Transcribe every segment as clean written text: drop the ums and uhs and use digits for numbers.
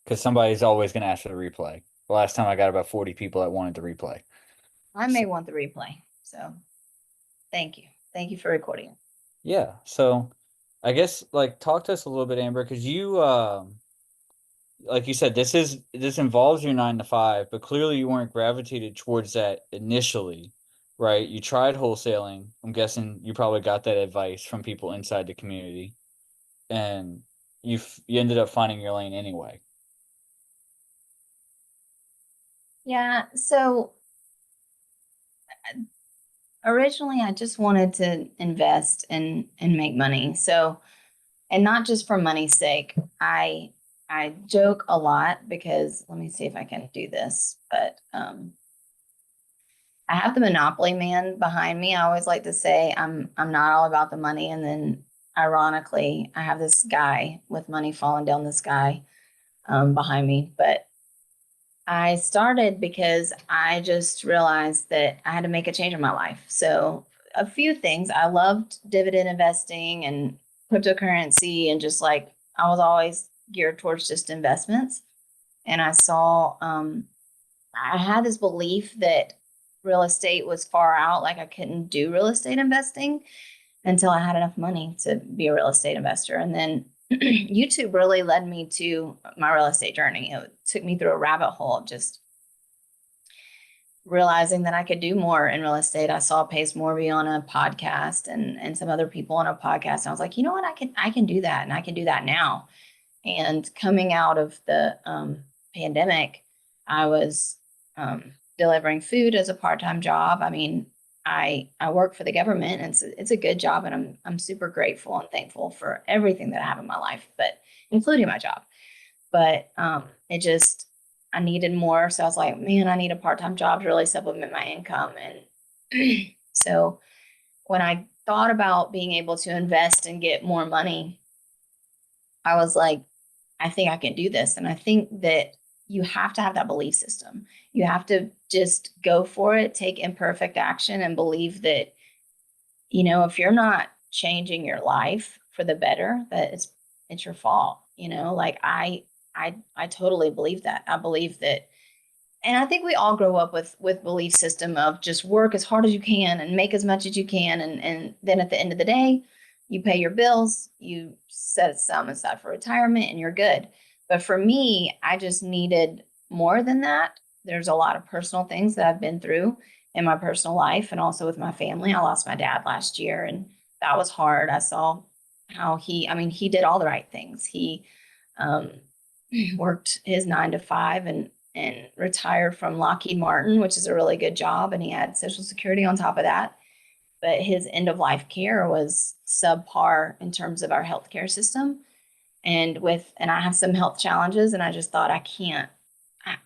because somebody's always going to ask for the replay. The last time I got about 40 people that wanted the replay. I So, may want the replay. So thank you. Thank you for recording it. yeah. So I guess like talk to us a little bit, Amber, because you like you said, this involves your 9 to 5, but clearly you weren't gravitated towards that initially, right? You tried wholesaling. I'm guessing you probably got that advice from people inside the community, and you ended up finding your lane anyway. Yeah. So originally I just wanted to invest and make money. So, and not just for money's sake. I joke a lot because let me see if I can do this, but I have the Monopoly man behind me. I always like to say I'm not all about the money, and then ironically, I have this guy with money falling down the sky behind me. But I started because I just realized that I had to make a change in my life. So a few things. I loved dividend investing and cryptocurrency, and just like I was always geared towards just investments. And I saw I had this belief that real estate was far out, like I couldn't do real estate investing until I had enough money to be a real estate investor. And then YouTube really led me to my real estate journey. It took me through a rabbit hole of just realizing that I could do more in real estate. I saw Pace Morby on a podcast and some other people on a podcast. And I was like, you know what, I can do that, and I can do that now. And coming out of the pandemic, I was delivering food as a part-time job. I mean, I work for the government, and it's a good job, and I'm super grateful and thankful for everything that I have in my life, but including my job. But it just I needed more, so I was like, man, I need a part-time job to really supplement my income. And so when I thought about being able to invest and get more money, I was like, I think I can do this. And I think that you have to have that belief system. You have to just go for it, take imperfect action, and believe that, if you're not changing your life for the better, that it's your fault. Like I totally believe that. I believe that, and I think we all grow up with belief system of just work as hard as you can and make as much as you can, and then at the end of the day, you pay your bills, you set some aside for retirement, and you're good. But for me, I just needed more than that. There's a lot of personal things that I've been through in my personal life and also with my family. I lost my dad last year, and that was hard. I saw how he did all the right things. He um, worked his 9 to 5 and retired from Lockheed Martin, which is a really good job. And he had Social Security on top of that. But his end of life care was subpar in terms of our healthcare system. And I have some health challenges, and I just thought I can't,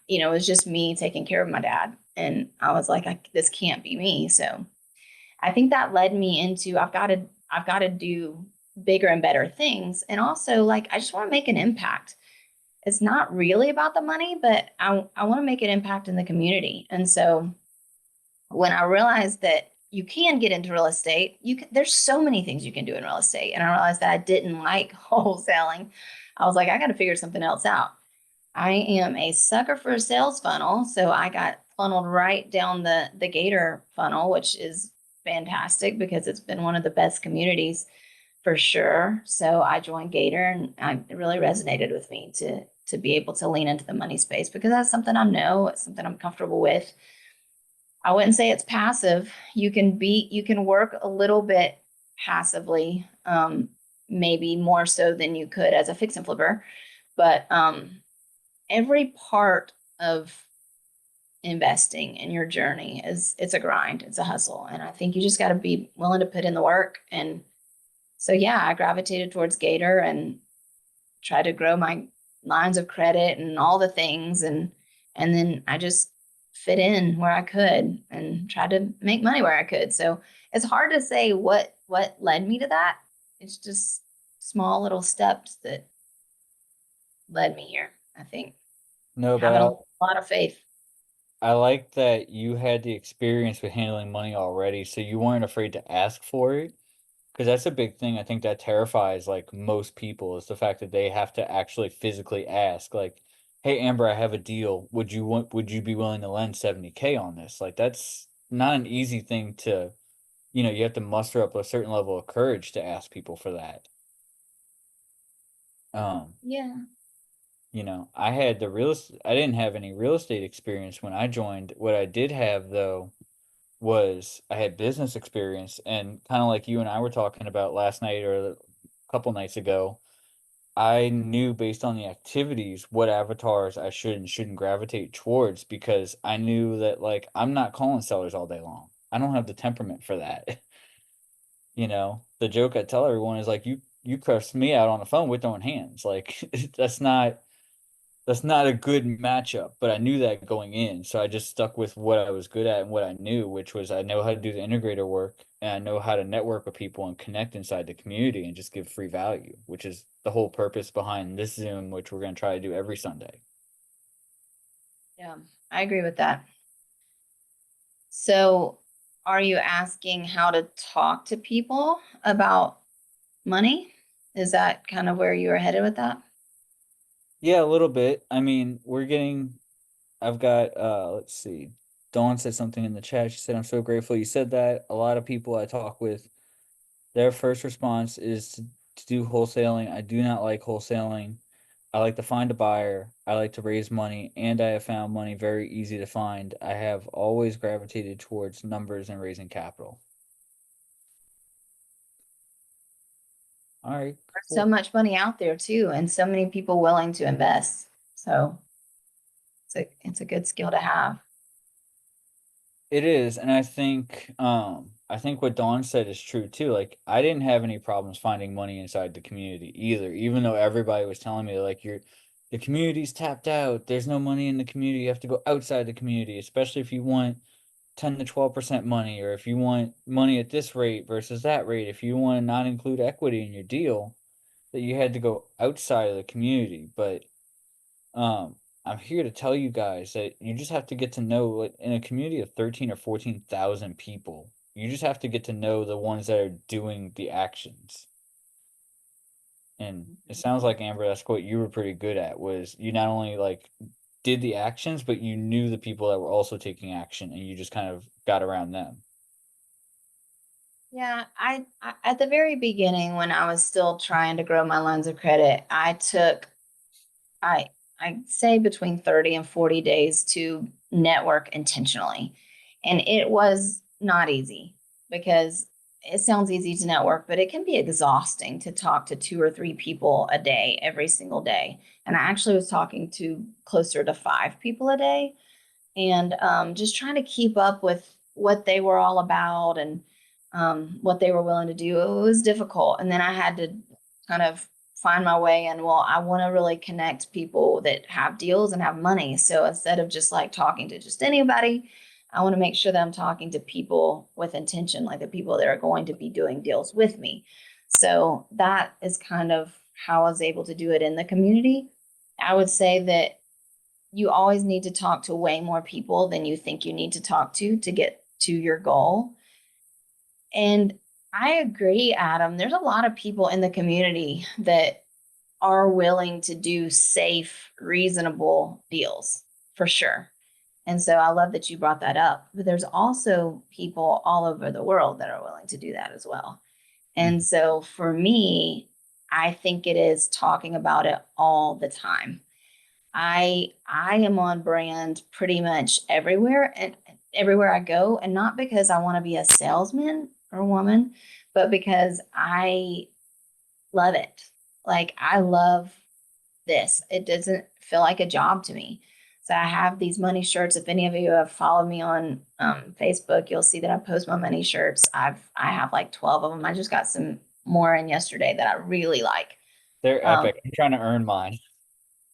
it was just me taking care of my dad. And I was like, this can't be me. So I think that led me into I've got to do bigger and better things. And also, like, I just want to make an impact. It's not really about the money, but I want to make an impact in the community. And so when I realized that you can get into real estate, there's so many things you can do in real estate. And I realized that I didn't like wholesaling. I was like, I got to figure something else out. I am a sucker for a sales funnel. So I got funneled right down the Gator funnel, which is fantastic because it's been one of the best communities for sure. So I joined Gator, and it really resonated with me to be able to lean into the money space because that's something I know, it's something I'm comfortable with. I wouldn't say it's passive. You can work a little bit passively, maybe more so than you could as a fix and flipper, but every part of investing in your journey it's a grind, it's a hustle, and I think you just got to be willing to put in the work. And so yeah, I gravitated towards Gator and tried to grow my lines of credit and all the things, and then I just fit in where I could and tried to make money where I could. So it's hard to say what led me to that. It's just small little steps that led me here, I think. No, but Having a lot of faith. I like that you had the experience with handling money already, so you weren't afraid to ask for it. Because that's a big thing. I think that terrifies like most people is the fact that they have to actually physically ask. Like hey Amber, I have a deal. Would you be willing to lend 70K on this? Like that's not an easy thing to, you have to muster up a certain level of courage to ask people for that. Um, Yeah. I didn't have any real estate experience when I joined. What I did have though was I had business experience, and kind of like you and I were talking about last night or a couple nights ago, I knew based on the activities what avatars I should and shouldn't gravitate towards because I knew that like I'm not calling sellers all day long. I don't have the temperament for that. The joke I tell everyone is like you press me out on the phone with throwing hands. Like that's not a good matchup, but I knew that going in. So I just stuck with what I was good at and what I knew, which was I know how to do the integrator work and I know how to network with people and connect inside the community and just give free value, which is the whole purpose behind this Zoom, which we're going to try to do every Sunday. Yeah, I agree with that. So, are you asking how to talk to people about money? Is that kind of where you were headed with that? Yeah, a little bit. I mean, I've got, let's see. Dawn said something in the chat. She said, I'm so grateful you said that. A lot of people I talk with, their first response is to do wholesaling. I do not like wholesaling. I like to find a buyer. I like to raise money, and I have found money very easy to find. I have always gravitated towards numbers and raising capital. All right, There's so cool. much money out there too, and so many people willing to invest. So it's a good skill to have. It is, and I think what Dawn said is true too. Like I didn't have any problems finding money inside the community either, even though everybody was telling me like the community's tapped out. There's no money in the community. You have to go outside the community, especially if you want 10 to 12% money, or if you want money at this rate versus that rate, if you want to not include equity in your deal, that you had to go outside of the community. But I'm here to tell you guys that you just have to get to know like, in a community of 13 or 14,000 people, you just have to get to know the ones that are doing the actions. And it sounds like Amber, that's what you were pretty good at was you not only like did the actions, but you knew the people that were also taking action and you just kind of got around them. Yeah, I at the very beginning when I was still trying to grow my lines of credit, I I say between 30 and 40 days to network intentionally. And it was not easy because it sounds easy to network, but it can be exhausting to talk to two or three people a day every single day. And I actually was talking to closer to five people a day and just trying to keep up with what they were all about and what they were willing to do. It was difficult. And then I had to kind of find my way and well, I want to really connect people that have deals and have money. So instead of just like talking to just anybody, I want to make sure that I'm talking to people with intention, like the people that are going to be doing deals with me. So that is kind of how I was able to do it in the community. I would say that you always need to talk to way more people than you think you need to talk to get to your goal. And I agree, Adam. There's a lot of people in the community that are willing to do safe, reasonable deals for sure. And so I love that you brought that up. But there's also people all over the world that are willing to do that as well. And Mhm. so for me, I think it is talking about it all the time. I am on brand pretty much everywhere and everywhere I go, and not because I want to be a salesman or woman, but because I love it. Like I love this. It doesn't feel like a job to me. So I have these money shirts. If any of you have followed me on Facebook, you'll see that I post my money shirts. I have like 12 of them. I just got some more in yesterday that I really like. They're Um, epic. I'm trying to earn mine.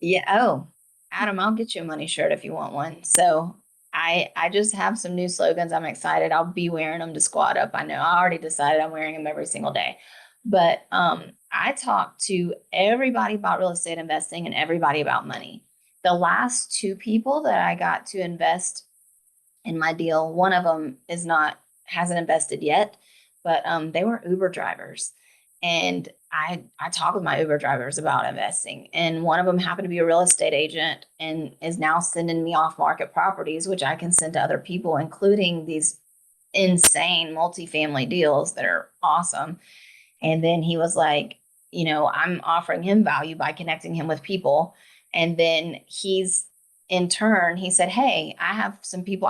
Yeah. Oh, Adam, I'll get you a money shirt if you want one. So I just have some new slogans. I'm excited. I'll be wearing them to squat up. I know I already decided I'm wearing them every single day. But I talk to everybody about real estate investing and everybody about money. The last two people that I got to invest in my deal, one of them is not hasn't invested yet, but they were Uber drivers And I talk with my Uber drivers about investing, and one of them happened to be a real estate agent and is now sending me off market properties, which I can send to other people, including these insane multifamily deals that are awesome. And then he was like, I'm offering him value by connecting him with people. And then in turn, he said, hey, I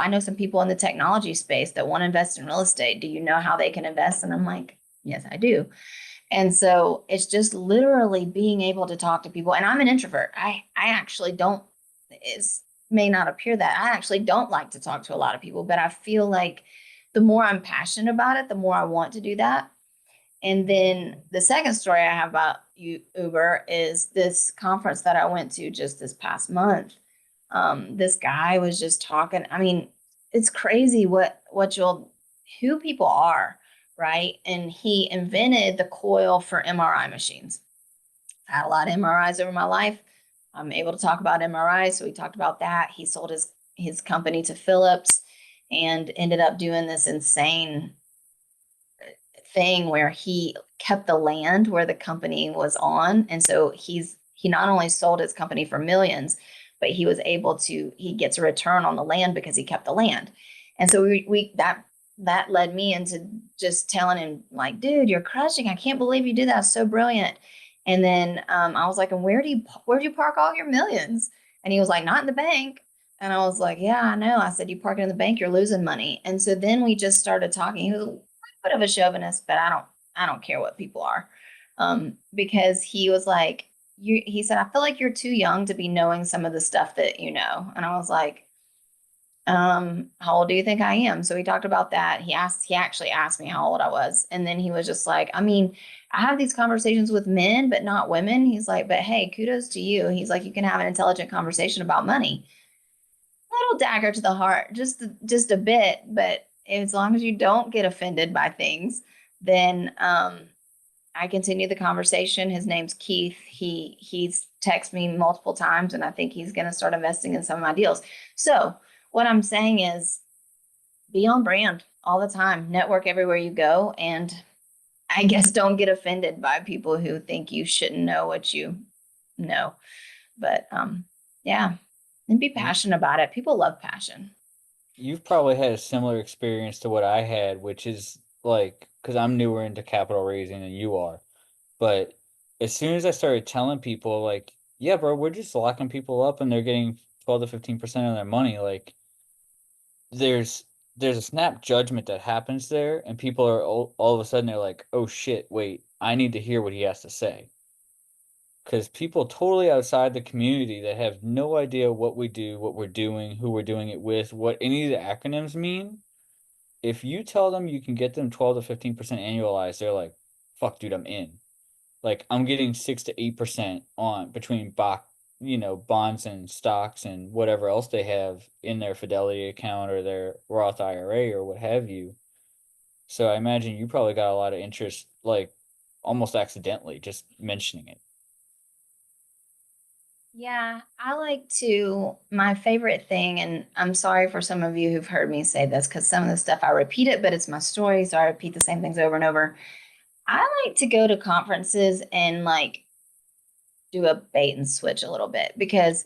know some people in the technology space that want to invest in real estate. Do you know how they can invest? And I'm like, yes, I do. And so it's just literally being able to talk to people. And I'm an introvert. I actually don't, it may not appear that I actually don't like to talk to a lot of people, but I feel like the more I'm passionate about it, the more I want to do that. And then the second story I have about Uber is this conference that I went to just this past month. This guy was just talking. I mean, it's crazy who people are, right? And he invented the coil for MRI machines. I had a lot of MRIs over my life. I'm able to talk about MRIs, so we talked about that. He sold his company to Philips and ended up doing this insane thing where he kept the land where the company was on. And so he not only sold his company for millions, but he gets a return on the land because he kept the land. And so we that led me into just telling him, like, dude, you're crushing. I can't believe you did that. It's so brilliant. And then I was like, and where do you park all your millions? And he was like, not in the bank. And I was like, yeah, I know. I said, you park it in the bank, you're losing money. And so then we just started talking. He was bit of a chauvinist, but I don't care what people are. Because he was like, he said, I feel like you're too young to be knowing some of the stuff that you know. And I was like, how old do you think I am? So we talked about that. He actually asked me how old I was. And then he was just like, I mean, I have these conversations with men, but not women. He's like, but hey, kudos to you. He's like, you can have an intelligent conversation about money. Little dagger to the heart, just a bit, but as long as you don't get offended by things, then I continue the conversation. His name's Keith. He's texted me multiple times, and I think he's going to start investing in some of my deals. So what I'm saying is, be on brand all the time, network everywhere you go, and I guess don't get offended by people who think you shouldn't know what you know. But yeah, and be You, passionate about it. People love passion. you've probably had a similar experience to what I had, which is like, because I'm newer into capital raising than you are. But as soon as I started telling people, like, yeah, bro, we're just locking people up and they're getting 12 to 15% of their money, like, there's there's a snap judgment that happens there, and people are all of a sudden they're like, oh shit, wait, I need to hear what he has to say. Because people totally outside the community that have no idea what we do, what we're doing, who we're doing it with, what any of the acronyms mean, if you tell them you can get them 12 to 15% annualized, they're like, fuck, dude, I'm in. Like I'm getting 6 to 8% on between bonds and stocks and whatever else they have in their Fidelity account or their Roth IRA or what have you. So I imagine you probably got a lot of interest, like almost accidentally, just mentioning it. Yeah, I like to, my favorite thing, and I'm sorry for some of you who've heard me say this because some of the stuff I repeat it, but it's my story, so I repeat the same things over and over. I like to go to conferences and like do a bait and switch a little bit because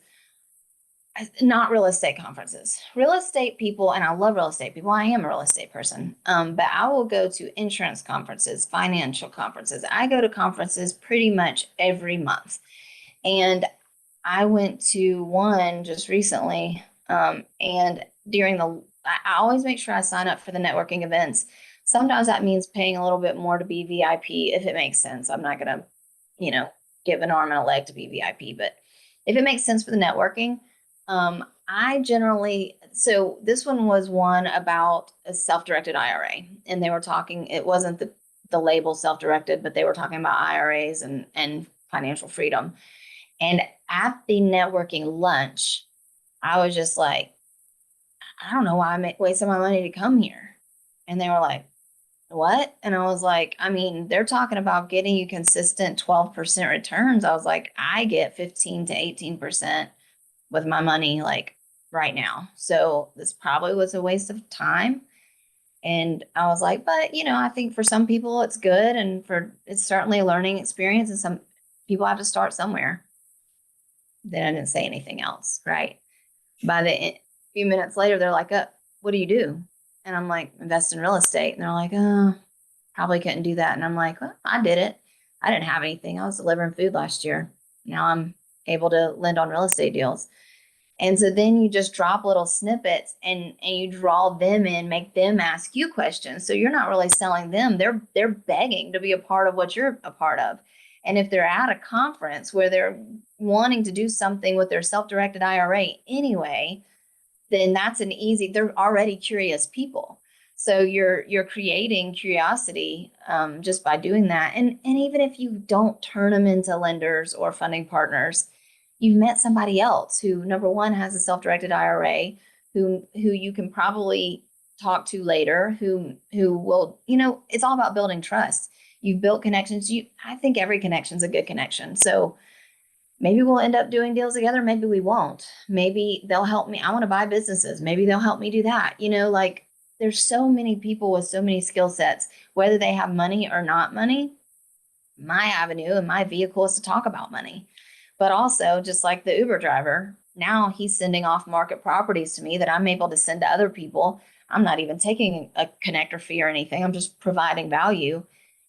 not real estate conferences. Real estate people, and I love real estate people. I am a real estate person, but I will go to insurance conferences, financial conferences. I go to conferences pretty much every month. And I went to one just recently, and I always make sure I sign up for the networking events. Sometimes that means paying a little bit more to be VIP if it makes sense. I'm not going to, you know, give an arm and a leg to be VIP, but if it makes sense for the networking, I generally, so this one was one about a self-directed IRA, and they were talking, it wasn't the label self-directed, but they were talking about IRAs and financial freedom. And at the networking lunch, I was just like, I don't know why I'm wasting my money to come here. And they were like, what? And I was like, I mean, they're talking about getting you consistent 12% returns. I was like, I get 15 to 18% with my money like right now. So this probably was a waste of time. And I was like, but I think for some people it's good, and for it's certainly a learning experience, and some people have to start somewhere. Then I didn't say anything else, right? By the few minutes later, they're like, what do you do? And I'm like, invest in real estate. And they're like, oh, probably couldn't do that. And I'm like, well, I did it. I didn't have anything. I was delivering food last year. Now I'm able to lend on real estate deals. And so then you just drop little snippets, and you draw them in, make them ask you questions. So you're not really selling them. They're begging to be a part of what you're a part of. And if they're at a conference where they're wanting to do something with their self-directed IRA anyway, then that's an easy, they're already curious people. So you're creating curiosity, just by doing that. And even if you don't turn them into lenders or funding partners, you've met somebody else who, number one, has a self-directed IRA, who you can probably talk to later, who will, it's all about building trust. You've built connections. I think every connection's a good connection. So maybe we'll end up doing deals together. Maybe we won't. Maybe they'll help me. I want to buy businesses. Maybe they'll help me do that. Like, there's so many people with so many skill sets, whether they have money or not money. My avenue and my vehicle is to talk about money. But also, just like the Uber driver, now he's sending off market properties to me that I'm able to send to other people. I'm not even taking a connector fee or anything. I'm just providing value.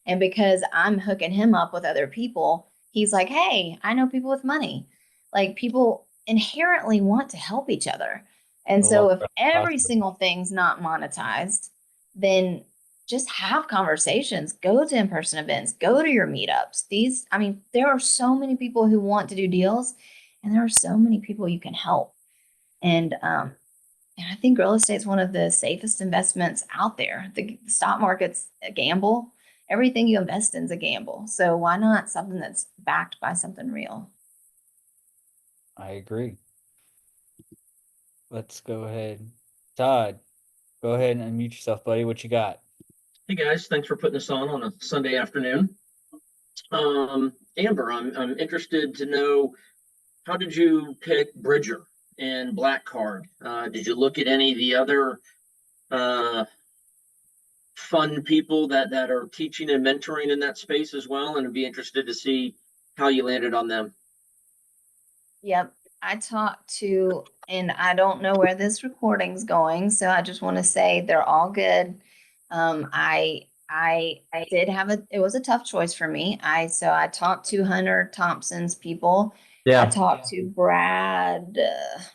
And because I'm hooking him up with other people, he's like, hey, I know people with money. Like, people inherently want to help each other. And I love so if every reciprocity. single thing's not monetized, then just have conversations, go to in-person events, go to your meetups. I mean, there are so many people who want to do deals, and there are so many people you can help. And I think real estate is one of the safest investments out there. The stock market's a gamble. Everything you invest in is a gamble. So why not something that's backed by something real? I agree. Let's go ahead. Todd, go ahead and unmute yourself, buddy. What you got? Hey guys, thanks for putting this on a Sunday afternoon. Amber, I'm interested to know, how did you pick Bridger and Black Card? Did you look at any of the other uh, fun people that are teaching and mentoring in that space as well? And I'd be interested to see how you landed on them. Yep. I talked to, and I don't know where this recording's going, so I just want to say they're all good. I did have it was a tough choice for me. I talked to Hunter Thompson's people. I Yeah, talked to Brad,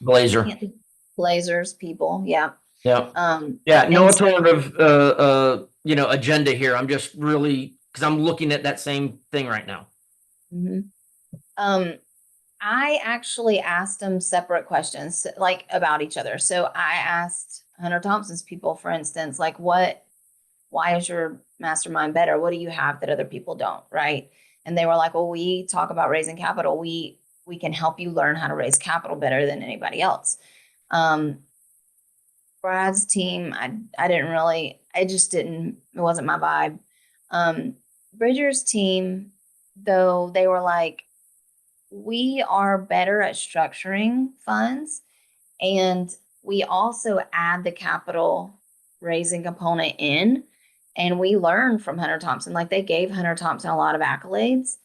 Blazer. can't think, Blazer's people. Yeah. Yeah, Um, yeah. No and so, alternative, agenda here. I'm just really because I'm looking at that same thing right now. mhm. um, I actually asked them separate questions, like about each other. So I asked Hunter Thompson's people, for instance, like, why is your mastermind better? What do you have that other people don't? Right. And they were like, well, we talk about raising capital. We can help you learn how to raise capital better than anybody else. Um, Brad's team, I didn't really, I just didn't, it wasn't my vibe. Um, Bridger's team, though, they were like, we are better at structuring funds, and we also add the capital raising component in. And we learned from Hunter Thompson. Like, they gave Hunter Thompson a lot of accolades.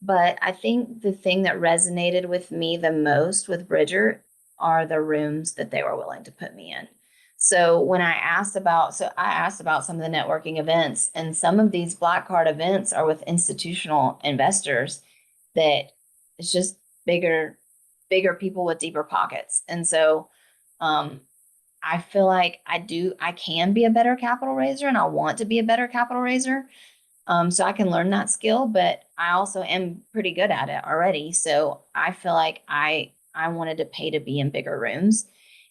But I think the thing that resonated with me the most with Bridger are the rooms that they were willing to put me in. So when I asked about some of the networking events, and some of these Black Card events are with institutional investors that it's just bigger people with deeper pockets. And so um, I feel like I can be a better capital raiser, and I want to be a better capital raiser. So I can learn that skill, but I also am pretty good at it already. So I feel like I wanted to pay to be in bigger rooms.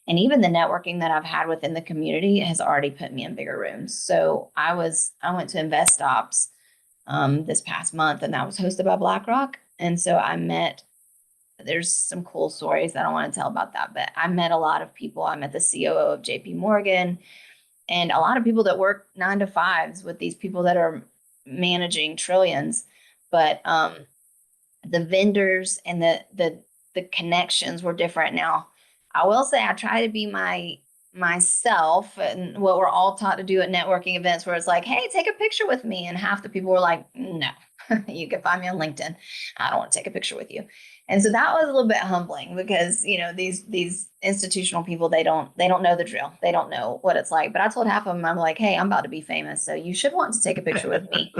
And even the networking that I've had within the community has already put me in bigger rooms. So I went to Invest Ops this past month, and that was hosted by BlackRock. And so there's some cool stories. I don't want to tell about that, but I met a lot of people. I met the COO of JP Morgan, and a lot of people that work 9 to 5s with these people that are managing trillions. But the vendors and the connections were different. Now, I will say I try to be myself and what we're all taught to do at networking events, where it's like, hey, take a picture with me. And half the people were like, no, you can find me on LinkedIn. I don't want to take a picture with you. And so that was a little bit humbling because, you know, these institutional people, they don't know the drill. They don't know what it's like. But I told half of them, I'm like, hey, I'm about to be famous, so you should want to take a picture with me.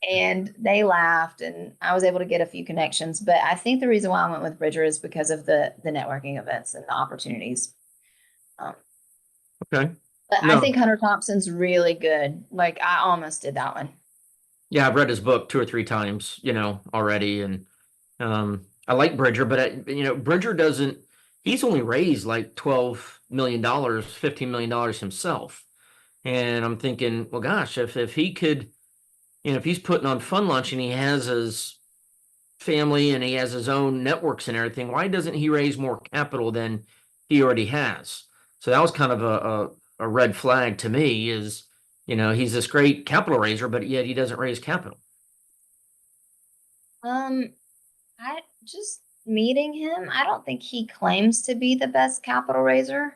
And they laughed, and I was able to get a few connections. But I think the reason why I went with Bridger is because of the networking events and the opportunities. Okay. But I No. think Hunter Thompson's really good. Like, I almost did that one. Yeah, I've read his book 2 or 3 times, already. And I like Bridger, but Bridger doesn't, he's only raised like $12 million, $15 million himself. And I'm thinking, well, gosh, if he could, if he's putting on Fun Lunch and he has his family and he has his own networks and everything, why doesn't he raise more capital than he already has? So that was kind of a red flag to me is, he's this great capital raiser, but yet he doesn't raise capital. I just meeting him, I don't think he claims to be the best capital raiser.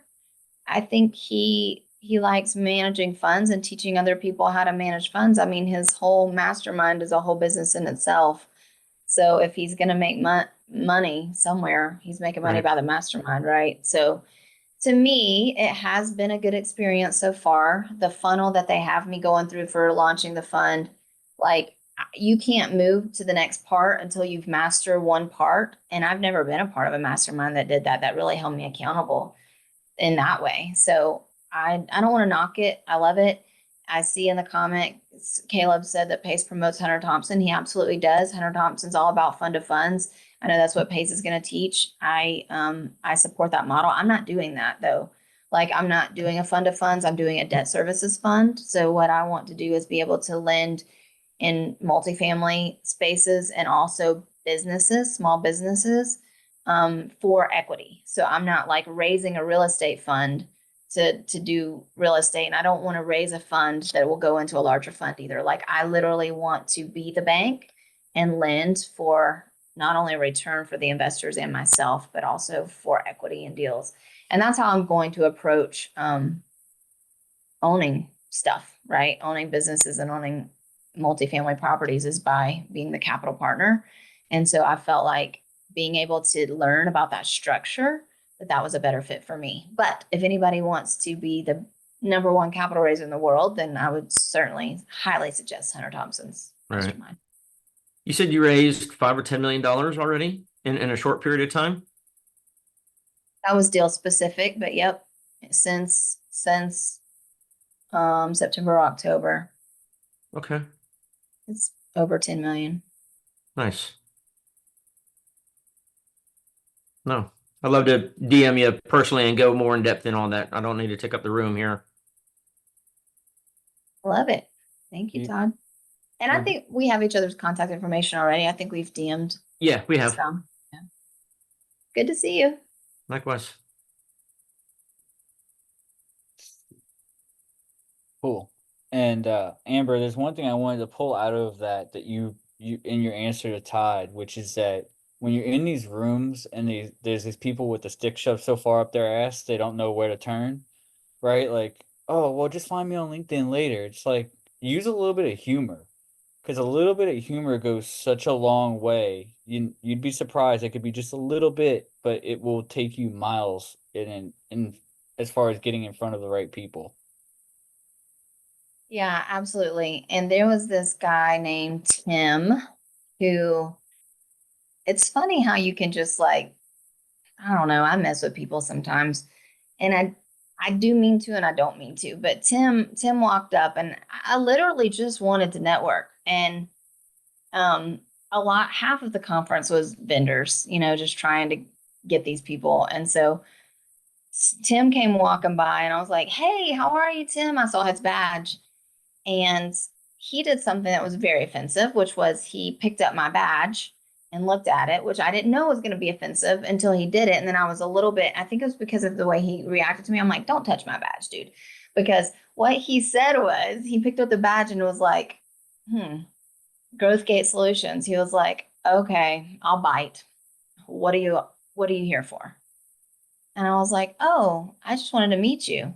I think he likes managing funds and teaching other people how to manage funds. I mean, his whole mastermind is a whole business in itself. So if he's going to make money somewhere, he's making money Right. by the mastermind, right? So to me, it has been a good experience so far. The funnel that they have me going through for launching the fund, like, you can't move to the next part until you've mastered one part. And I've never been a part of a mastermind that did that. That really held me accountable in that way. So I don't want to knock it. I love it. I see in the comment, Caleb said that Pace promotes Hunter Thompson. He absolutely does. Hunter Thompson's all about fund of funds. I know that's what Pace is going to teach. I support that model. I'm not doing that though. Like, I'm not doing a fund of funds. I'm doing a debt services fund. So what I want to do is be able to lend in multifamily spaces and also businesses, small businesses, for equity. So I'm not like raising a real estate fund to do real estate. And I don't want to raise a fund that will go into a larger fund either. Like, I literally want to be the bank and lend for not only a return for the investors and myself, but also for equity and deals. And that's how I'm going to approach owning stuff, right? Owning businesses and owning multifamily properties is by being the capital partner. And so I felt like being able to learn about that structure, that was a better fit for me. But if anybody wants to be the number one capital raiser in the world, then I would certainly highly suggest Hunter Thompson's mastermind. You said you raised $5 or $10 million already in a short period of time? That was deal specific, but yep, since September, October, Okay. it's over 10 million. Nice. No, I'd love to DM you personally and go more in depth in all that. I don't need to take up the room here. Love it. Thank you, You- Todd. And I Mhm. think we have each other's contact information already. I think we've DM'd Yeah, we have. some. Yeah. Good to see you. Likewise. Cool. And Amber, there's one thing I wanted to pull out of that you in your answer to Todd, which is that when you're in these rooms and there's these people with the stick shoved so far up their ass they don't know where to turn, right? Like, oh well, just find me on LinkedIn later. It's like use a little bit of humor, because a little bit of humor goes such a long way. You'd be surprised. It could be just a little bit, but it will take you miles in as far as getting in front of the right people. Yeah, absolutely. And there was this guy named Tim who, it's funny how you can just like, I don't know, I mess with people sometimes. And I do mean to and I don't mean to. But Tim walked up and I literally just wanted to network. And half of the conference was vendors, just trying to get these people. And so Tim came walking by and I was like, hey, how are you, Tim? I saw his badge. And he did something that was very offensive, which was he picked up my badge and looked at it, which I didn't know was going to be offensive until he did it. And then I was a little bit, I think it was because of the way he reacted to me. I'm like, don't touch my badge, dude. Because what he said was he picked up the badge and was like, Growth Gate Solutions. He was like, okay, I'll bite. What are you here for? And I was like, oh, I just wanted to meet you.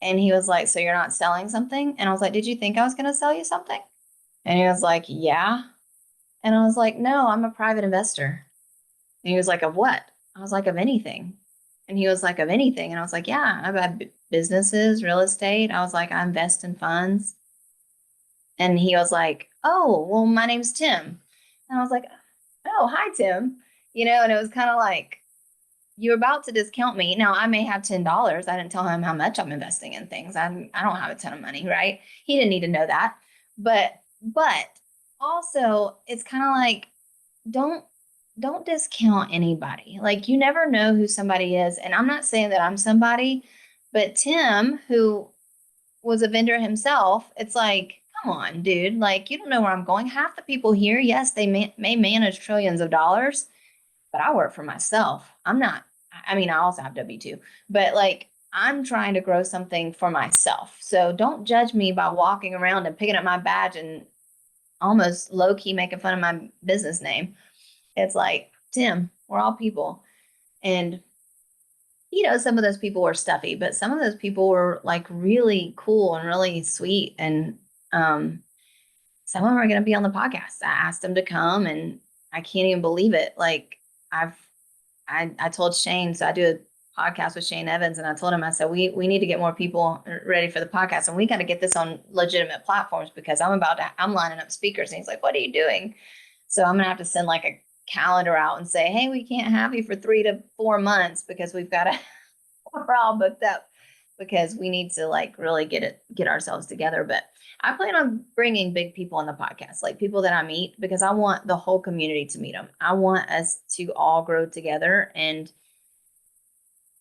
And he was like, so you're not selling something? And I was like, did you think I was going to sell you something? And he was like, yeah. And I was like, no, I'm a private investor. And he was like, of what? I was like, of anything. And he was like, of anything. And I was like, yeah, I've had businesses, real estate. I was like, I invest in funds. And he was like, oh, well, my name's Tim. And I was like, oh, hi, Tim. And it was kind of like, you're about to discount me. Now, I may have $10. I didn't tell him how much I'm investing in things. I don't have a ton of money, right? He didn't need to know that. But also it's kind of like, don't don't discount anybody. Like, you never know who somebody is. And I'm not saying that I'm somebody, but Tim, who was a vendor himself, it's like, come on, dude. Like, you don't know where I'm going. Half the people here, yes, they may manage trillions of dollars, but I work for myself. I'm not, I mean, I also have W-2, but like, I'm trying to grow something for myself. So don't judge me by walking around and picking up my badge and almost low key making fun of my business name. It's like, Tim, we're all people. And, some of those people were stuffy, but some of those people were like really cool and really sweet. And some of them are going to be on the podcast. I asked them to come, and I can't even believe it. Like, I've, I told Shane, so I do a podcast with Shane Evans, and I told him, I said, we need to get more people ready for the podcast, and we got to get this on legitimate platforms, because I'm lining up speakers. And he's like, what are you doing? So I'm going to have to send like a calendar out and say, hey, we can't have you for 3 to 4 months because we're all booked up, because we need to like really get ourselves together. But I plan on bringing big people on the podcast, like people that I meet, because I want the whole community to meet them. I want us to all grow together, and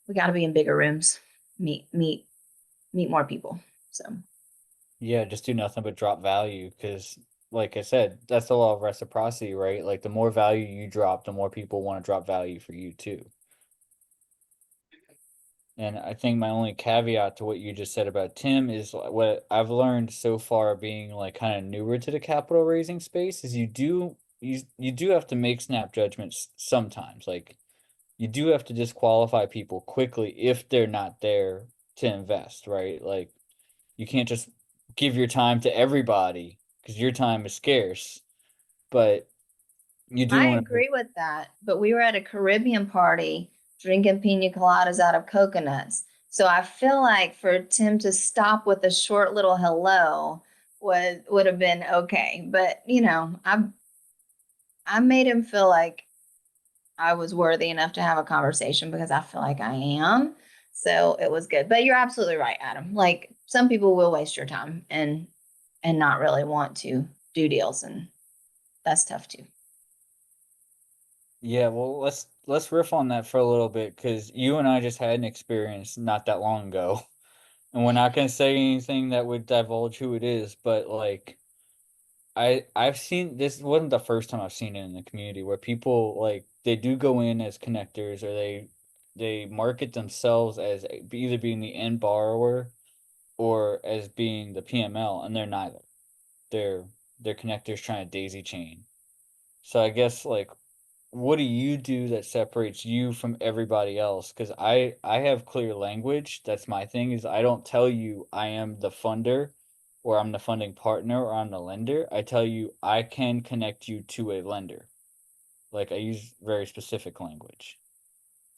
we got to be in bigger rooms, meet more people. So Yeah, just do nothing but drop value because, like I said, that's the law of reciprocity, right? Like the more value you drop, the more people want to drop value for you too. And I think my only caveat to what you just said about Tim is what I've learned so far being like kind of newer to the capital raising space is you do have to make snap judgments sometimes. Like you do have to disqualify people quickly if they're not there to invest, right? Like you can't just give your time to everybody because your time is scarce. But you do I want to, agree with that. But we were at a Caribbean party drinking pina coladas out of coconuts. So I feel like for Tim to stop with a short little hello would have been okay. But I made him feel like I was worthy enough to have a conversation, because I feel like I am. So it was good. But you're absolutely right, Adam. Like, some people will waste your time and not really want to do deals, and that's tough too. yeah, well, let's riff on that for a little bit because you and I just had an experience not that long ago. And we're not gonna say anything that would divulge who it is, but like I've seen this wasn't the first time I've seen it in the community where people like they do go in as connectors or they market themselves as either being the end borrower or as being the PML, and they're neither. They're they're connectors trying to daisy chain. So I guess like what do you do that separates you from everybody else? Because I have clear language. That's my thing is I don't tell you I am the funder or I'm the funding partner or I'm the lender. I tell you I can connect you to a lender. Like I use very specific language.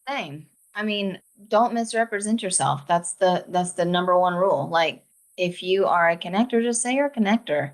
Same. I mean, don't misrepresent yourself. That's the number one rule. Like, if you are a connector, just say you're a connector.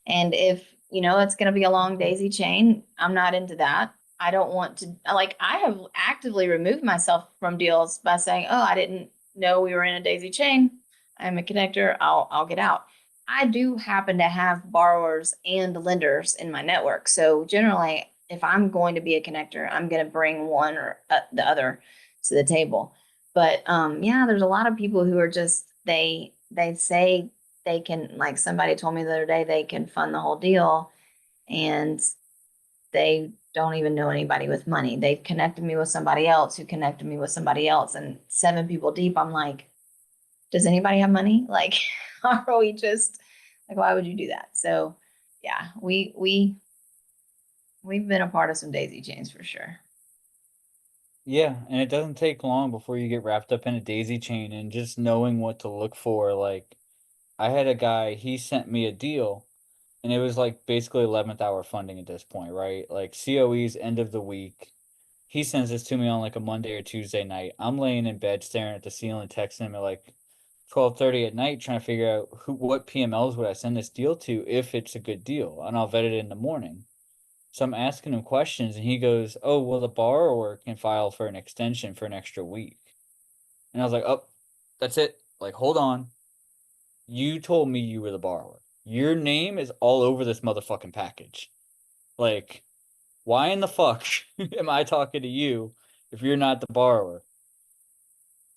And if it's going to be a long daisy chain, I'm not into that. I don't want to, like, I have actively removed myself from deals by saying, oh, I didn't know we were in a daisy chain. I'm a connector. I'll get out. I do happen to have borrowers and lenders in my network. So generally, if I'm going to be a connector, I'm going to bring one or the other to the table. But yeah, there's a lot of people who are just they say they can, like somebody told me the other day, they can fund the whole deal, and they don't even know anybody with money. They connected me with somebody else who connected me with somebody else, and 7 people deep, I'm like, does anybody have money? Like, are we just like, why would you do that? So yeah, we've been a part of some daisy chains for sure. Yeah, and it doesn't take long before you get wrapped up in a daisy chain and just knowing what to look for. Like, I had a guy, he sent me a deal, and it was like basically 11th hour funding at this point, right? Like COE's end of the week. He sends this to me on like a Monday or Tuesday night. I'm laying in bed staring at the ceiling, texting him at like 12:30 at night, trying to figure out what PMLs would I send this deal to if it's a good deal, and I'll vet it in the morning. So I'm asking him questions, and he goes, "Oh, well, the borrower can file for an extension for an extra week." And I was like, "Oh, that's it. Like, hold on. You told me you were the borrower. Your name is all over this motherfucking package. Like, why in the fuck am I talking to you if you're not the borrower?"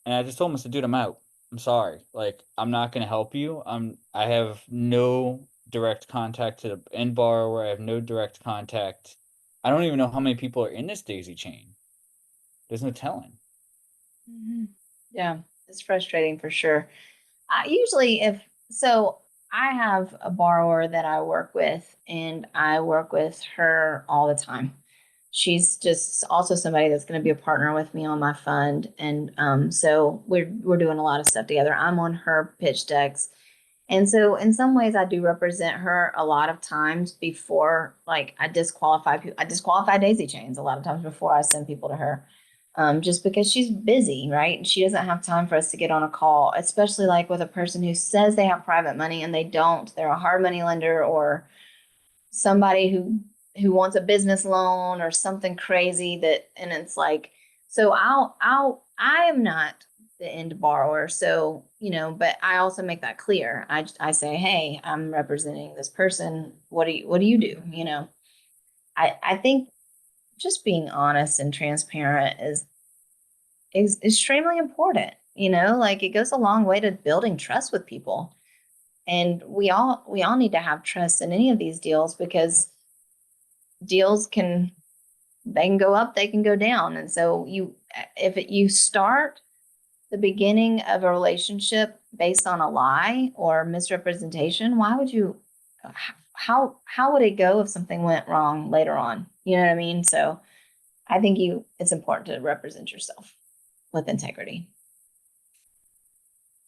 And I just told him, I said, "Dude, I'm out. I'm sorry. Like, I'm not gonna help you. I have no direct contact to the end borrower. I have no direct contact. I don't even know how many people are in this daisy chain. There's no telling." Mhm. Yeah, it's frustrating for sure. I usually, if so, I have a borrower that I work with, and I work with her all the time. She's just also somebody that's going to be a partner with me on my fund, and so we're doing a lot of stuff together. I'm on her pitch decks, and so in some ways, I do represent her a lot of times before, like I disqualify people. I disqualify daisy chains a lot of times before I send people to her, just because she's busy, right? And she doesn't have time for us to get on a call, especially like with a person who says they have private money and they don't. They're a hard money lender, or somebody who wants a business loan or something crazy that, and it's like, so I am not the end borrower. So, but I also make that clear. I say, hey, I'm representing this person. What do you do? I think just being honest and transparent is extremely important. Like it goes a long way to building trust with people. And we all need to have trust in any of these deals, because deals can go up, they can go down. And so you start the beginning of a relationship based on a lie or misrepresentation, why would you how would it go if something went wrong later on? You know what I mean? So I think it's important to represent yourself with integrity.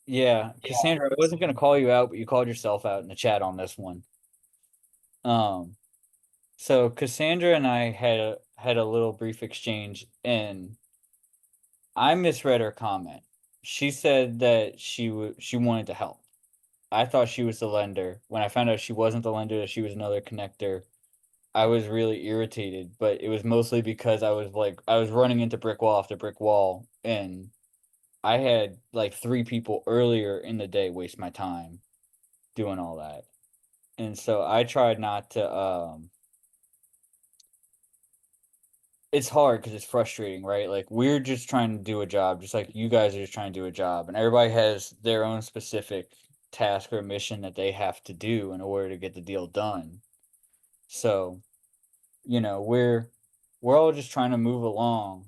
Yeah, Cassandra, I wasn't gonna call you out, but you called yourself out in the chat on this one. Um, so Cassandra and I had a little brief exchange, and I misread her comment. She said that she wanted to help. I thought she was the lender. When I found out she wasn't the lender, that she was another connector, I was really irritated. But it was mostly because I was running into brick wall after brick wall, and I had like three people earlier in the day waste my time doing all that. And so I tried not to it's hard because it's frustrating, right? Like we're just trying to do a job, just like you guys are just trying to do a job, and everybody has their own specific task or mission that they have to do in order to get the deal done. So, we're all just trying to move along,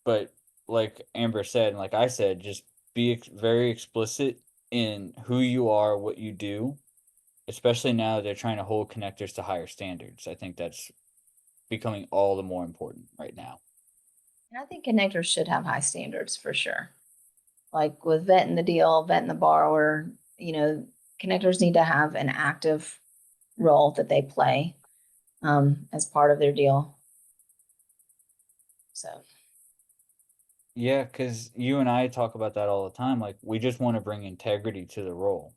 but like Amber said, and like I said, just be very explicit in who you are, what you do, especially now they're trying to hold connectors to higher standards. I think that's becoming all the more important right now. And I think connectors should have high standards for sure. Like with vetting the deal, vetting the borrower, connectors need to have an active role that they play as part of their deal. So, Yeah, because you and I talk about that all the time. Like, we just want to bring integrity to the role.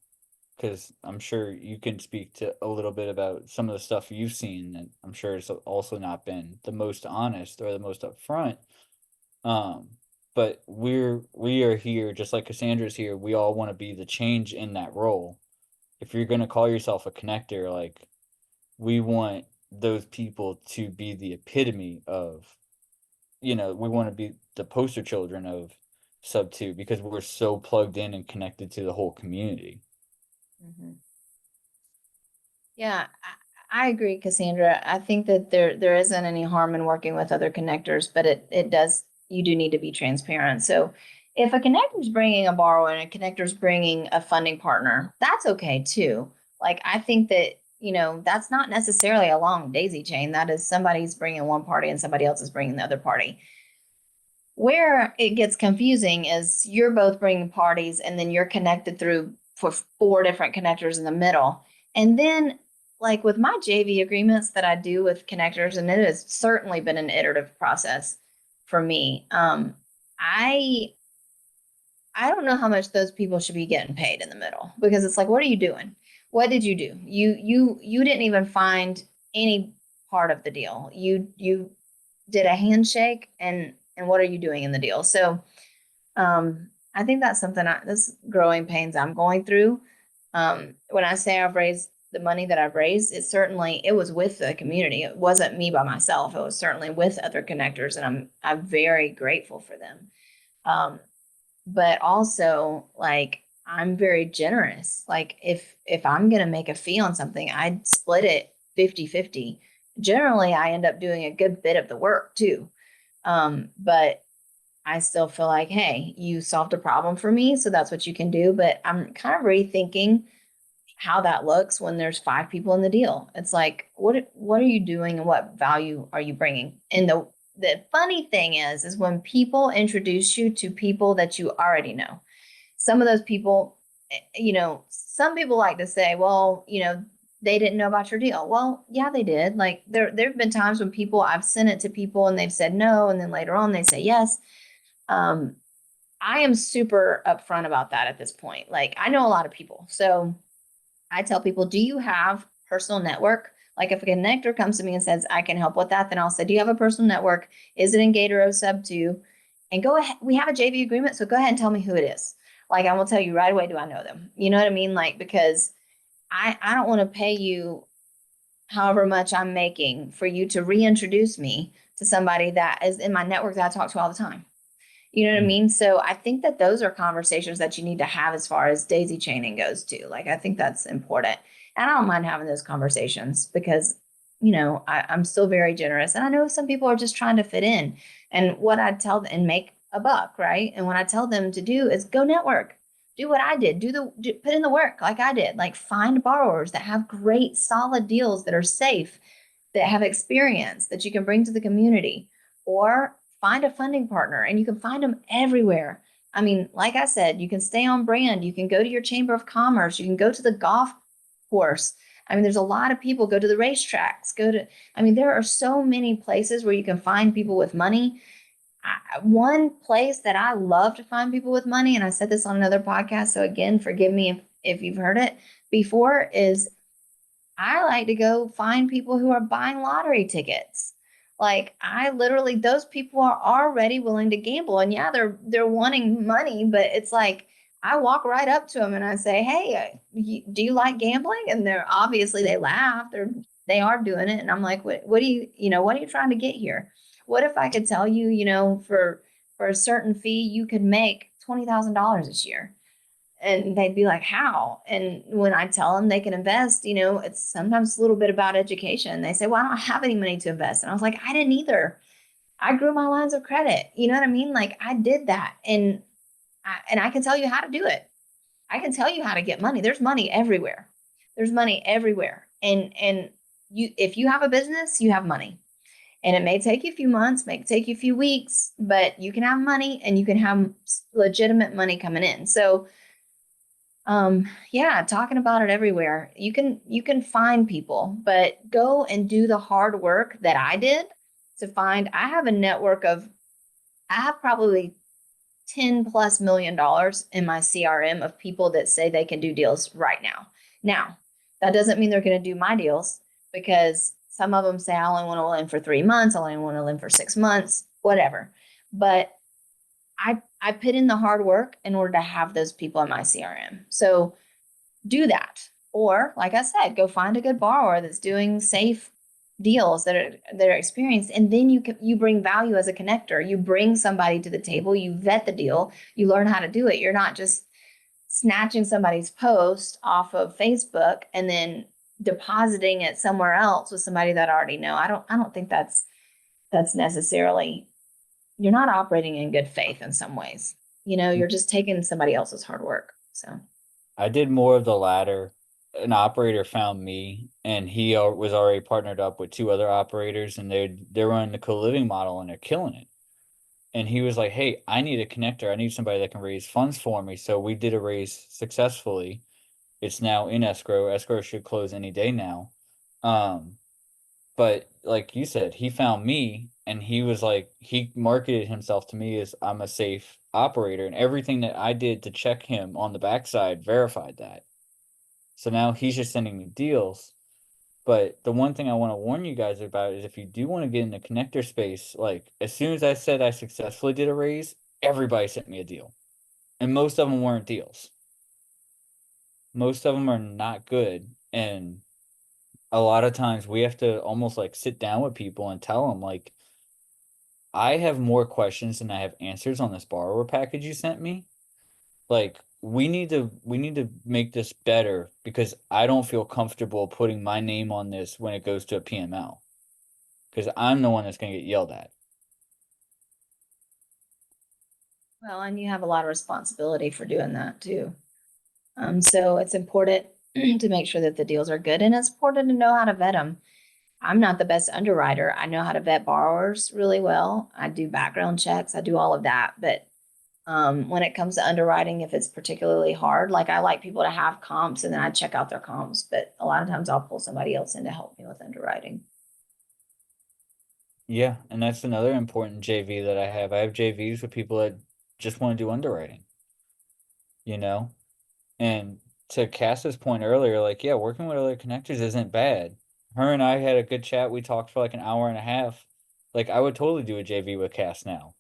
Because I'm sure you can speak to a little bit about some of the stuff you've seen, and I'm sure it's also not been the most honest or the most upfront. Um, but we are here, just like Cassandra's here. We all want to be the change in that role. If you're gonna call yourself a connector, like we want those people to be the epitome of, we want to be the poster children of sub two because we're so plugged in and connected to the whole community. mhm. Yeah, I agree, Cassandra. I think that there isn't any harm in working with other connectors, but it does, you do need to be transparent. So if a connector is bringing a borrower and a connector is bringing a funding partner, that's okay too. Like I think that, that's not necessarily a long daisy chain. That is somebody's bringing one party and somebody else is bringing the other party. Where it gets confusing is you're both bringing parties and then you're connected through for 4 different connectors in the middle. And then, like with my JV agreements that I do with connectors, and it has certainly been an iterative process for me. I I don't know how much those people should be getting paid in the middle, because it's like, what are you doing? What did you do? You didn't even find any part of the deal. You did a handshake, and what are you doing in the deal? So I think that's something this growing pains I'm going through. When I say I've raised the money that I've raised, it was with the community. It wasn't me by myself. It was certainly with other connectors, and I'm very grateful for them. Um, but also, like, I'm very generous. Like, if I'm going to make a fee on something, I'd split it 50-50. Generally, I end up doing a good bit of the work too. But I still feel like, hey, you solved a problem for me, so that's what you can do. But I'm kind of rethinking how that looks when there's 5 people in the deal. It's like, what are you doing and what value are you bringing? And the funny thing is when people introduce you to people that you already know, some of those people, some people like to say, well, they didn't know about your deal. Well, yeah, they did. Like, there've been times when I've sent it to people and they've said no, and then later on they say yes. Um, I am super upfront about that at this point. Like, I know a lot of people, so I tell people, do you have personal network? Like, if a connector comes to me and says, I can help with that, then I'll say, do you have a personal network? Is it in Gator O Sub 2? And go ahead. We have a JV agreement, so go ahead and tell me who it is. Like, I will tell you right away, do I know them? You know what I mean? Like, because I don't want to pay you however much I'm making for you to reintroduce me to somebody that is in my network that I talk to all the time. You know what I mean? So I think that those are conversations that you need to have as far as daisy chaining goes too. Like, I think that's important. And I don't mind having those conversations because, I'm still very generous. And I know some people are just trying to fit in. And what I tell them, and make a buck, right? And what I tell them to do is go network. Do what I did. Put in the work like I did. Like, find borrowers that have great, solid deals that are safe, that have experience that you can bring to the community, or find a funding partner, and you can find them everywhere. I mean, like I said, you can stay on brand. You can go to your chamber of commerce. You can go to the golf course. I mean, there's a lot of people go to the racetracks, there are so many places where you can find people with money. One place that I love to find people with money, and I said this on another podcast, so again, forgive me if you've heard it before, is I like to go find people who are buying lottery tickets. Like, those people are already willing to gamble, and yeah, they're wanting money, but it's like I walk right up to them and I say, "Hey, do you like gambling?" And they laugh. They are doing it, and I'm like, "What do what are you trying to get here? What if I could tell you, for a certain fee, you could make $20,000 this year?" And they'd be like, how? And when I tell them they can invest, it's sometimes a little bit about education. They say, well, I don't have any money to invest. And I was like, I didn't either. I grew my lines of credit. You know what I mean? Like, I did that. And I can tell you how to do it. I can tell you how to get money. There's money everywhere. There's money everywhere. And if you have a business, you have money. And it may take you a few months, may take you a few weeks, but you can have money, and you can have legitimate money coming in. So yeah, talking about it everywhere. You can find people, but go and do the hard work that I did to find. I have a network of, I have probably $10+ million in my CRM of people that say they can do deals right now. Now, that doesn't mean they're going to do my deals, because some of them say, I only want to lend for 3 months, I only want to lend for 6 months, whatever. But I put in the hard work in order to have those people in my CRM. So do that. Or, like I said, go find a good borrower that's doing safe deals that are experienced, and then you bring value as a connector. You bring somebody to the table, you vet the deal, you learn how to do it. You're not just snatching somebody's post off of Facebook and then depositing it somewhere else with somebody that I already know. I don't think that's necessarily, you're not operating in good faith in some ways. You're just taking somebody else's hard work. So I did more of the latter. An operator found me, and he was already partnered up with 2 other operators, and they're running the co-living model, and they're killing it. And he was like, hey, I need a connector. I need somebody that can raise funds for me. So we did a raise successfully. It's now in escrow. Escrow should close any day now. Um, but like you said, he found me and he was like, he marketed himself to me as I'm a safe operator, and everything that I did to check him on the backside verified that. So now he's just sending me deals. But the one thing I want to warn you guys about is if you do want to get in the connector space, like as soon as I said I successfully did a raise, everybody sent me a deal. And most of them weren't deals. Most of them are not good. And a lot of times we have to almost like sit down with people and tell them, like, I have more questions than I have answers on this borrower package you sent me. Like, we need to make this better because I don't feel comfortable putting my name on this when it goes to a PML because I'm the one that's going to get yelled at. Well, and you have a lot of responsibility for doing that too. So it's important to make sure that the deals are good, and it's important to know how to vet them. I'm not the best underwriter. I know how to vet borrowers really well. I do background checks. I do all of that. But when it comes to underwriting, if it's particularly hard, like I like people to have comps and then I check out their comps. But a lot of times I'll pull somebody else in to help me with underwriting. Yeah, and that's another important JV that I have. I have JVs with people that just want to do underwriting, you know? And to Cass's point earlier, like, yeah, working with other connectors isn't bad. Her and I had a good chat. We talked for like an hour and a half. Like, I would totally do a JV with Cass now.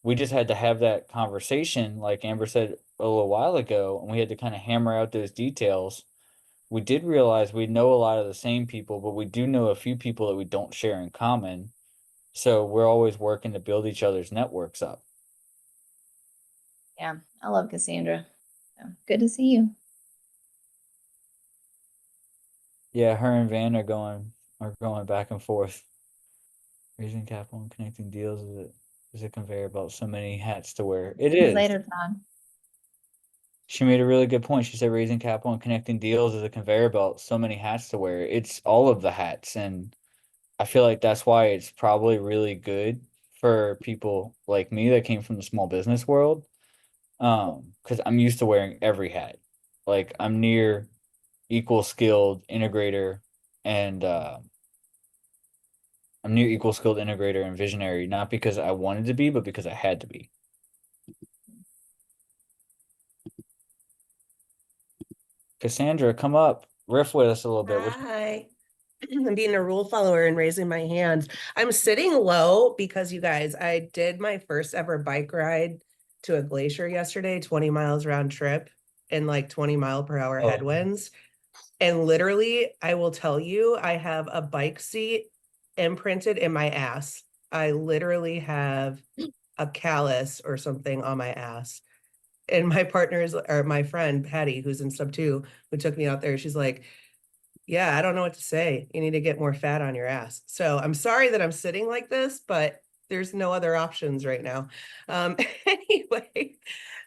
We just had to have that conversation, like Amber said a little while ago, and we had to kind of hammer out those details. We did realize we know a lot of the same people, but we do know a few people that we don't share in common. So we're always working to build each other's networks up. Yeah, I love Cassandra. So good to see you. Yeah, her and Van are going back and forth. Raising capital and connecting deals is a conveyor belt. So many hats to wear. It See you is. later, Todd. She made a really good point. She said raising capital and connecting deals is a conveyor belt. So many hats to wear. It's all of the hats, and I feel like that's why it's probably really good for people like me that came from the small business world. Because I'm used to wearing every hat. Like I'm near equal skilled integrator and I'm near equal skilled integrator and visionary, not because I wanted to be, but because I had to be. Cassandra, come up, riff with us a little bit. Hi. I'm being a rule follower and raising my hands. I'm sitting low because you guys, I did my first ever bike ride to a glacier yesterday, 20 miles round trip in like 20-mile-per-hour Oh, headwinds. And literally, I will tell you, I have a bike seat imprinted in my ass. I literally have a callus or something on my ass. And my partner's or my friend Patty, who's in sub two, who took me out there, she's like, yeah, I don't know what to say. You need to get more fat on your ass. So I'm sorry that I'm sitting like this, but there's no other options right now. Anyway,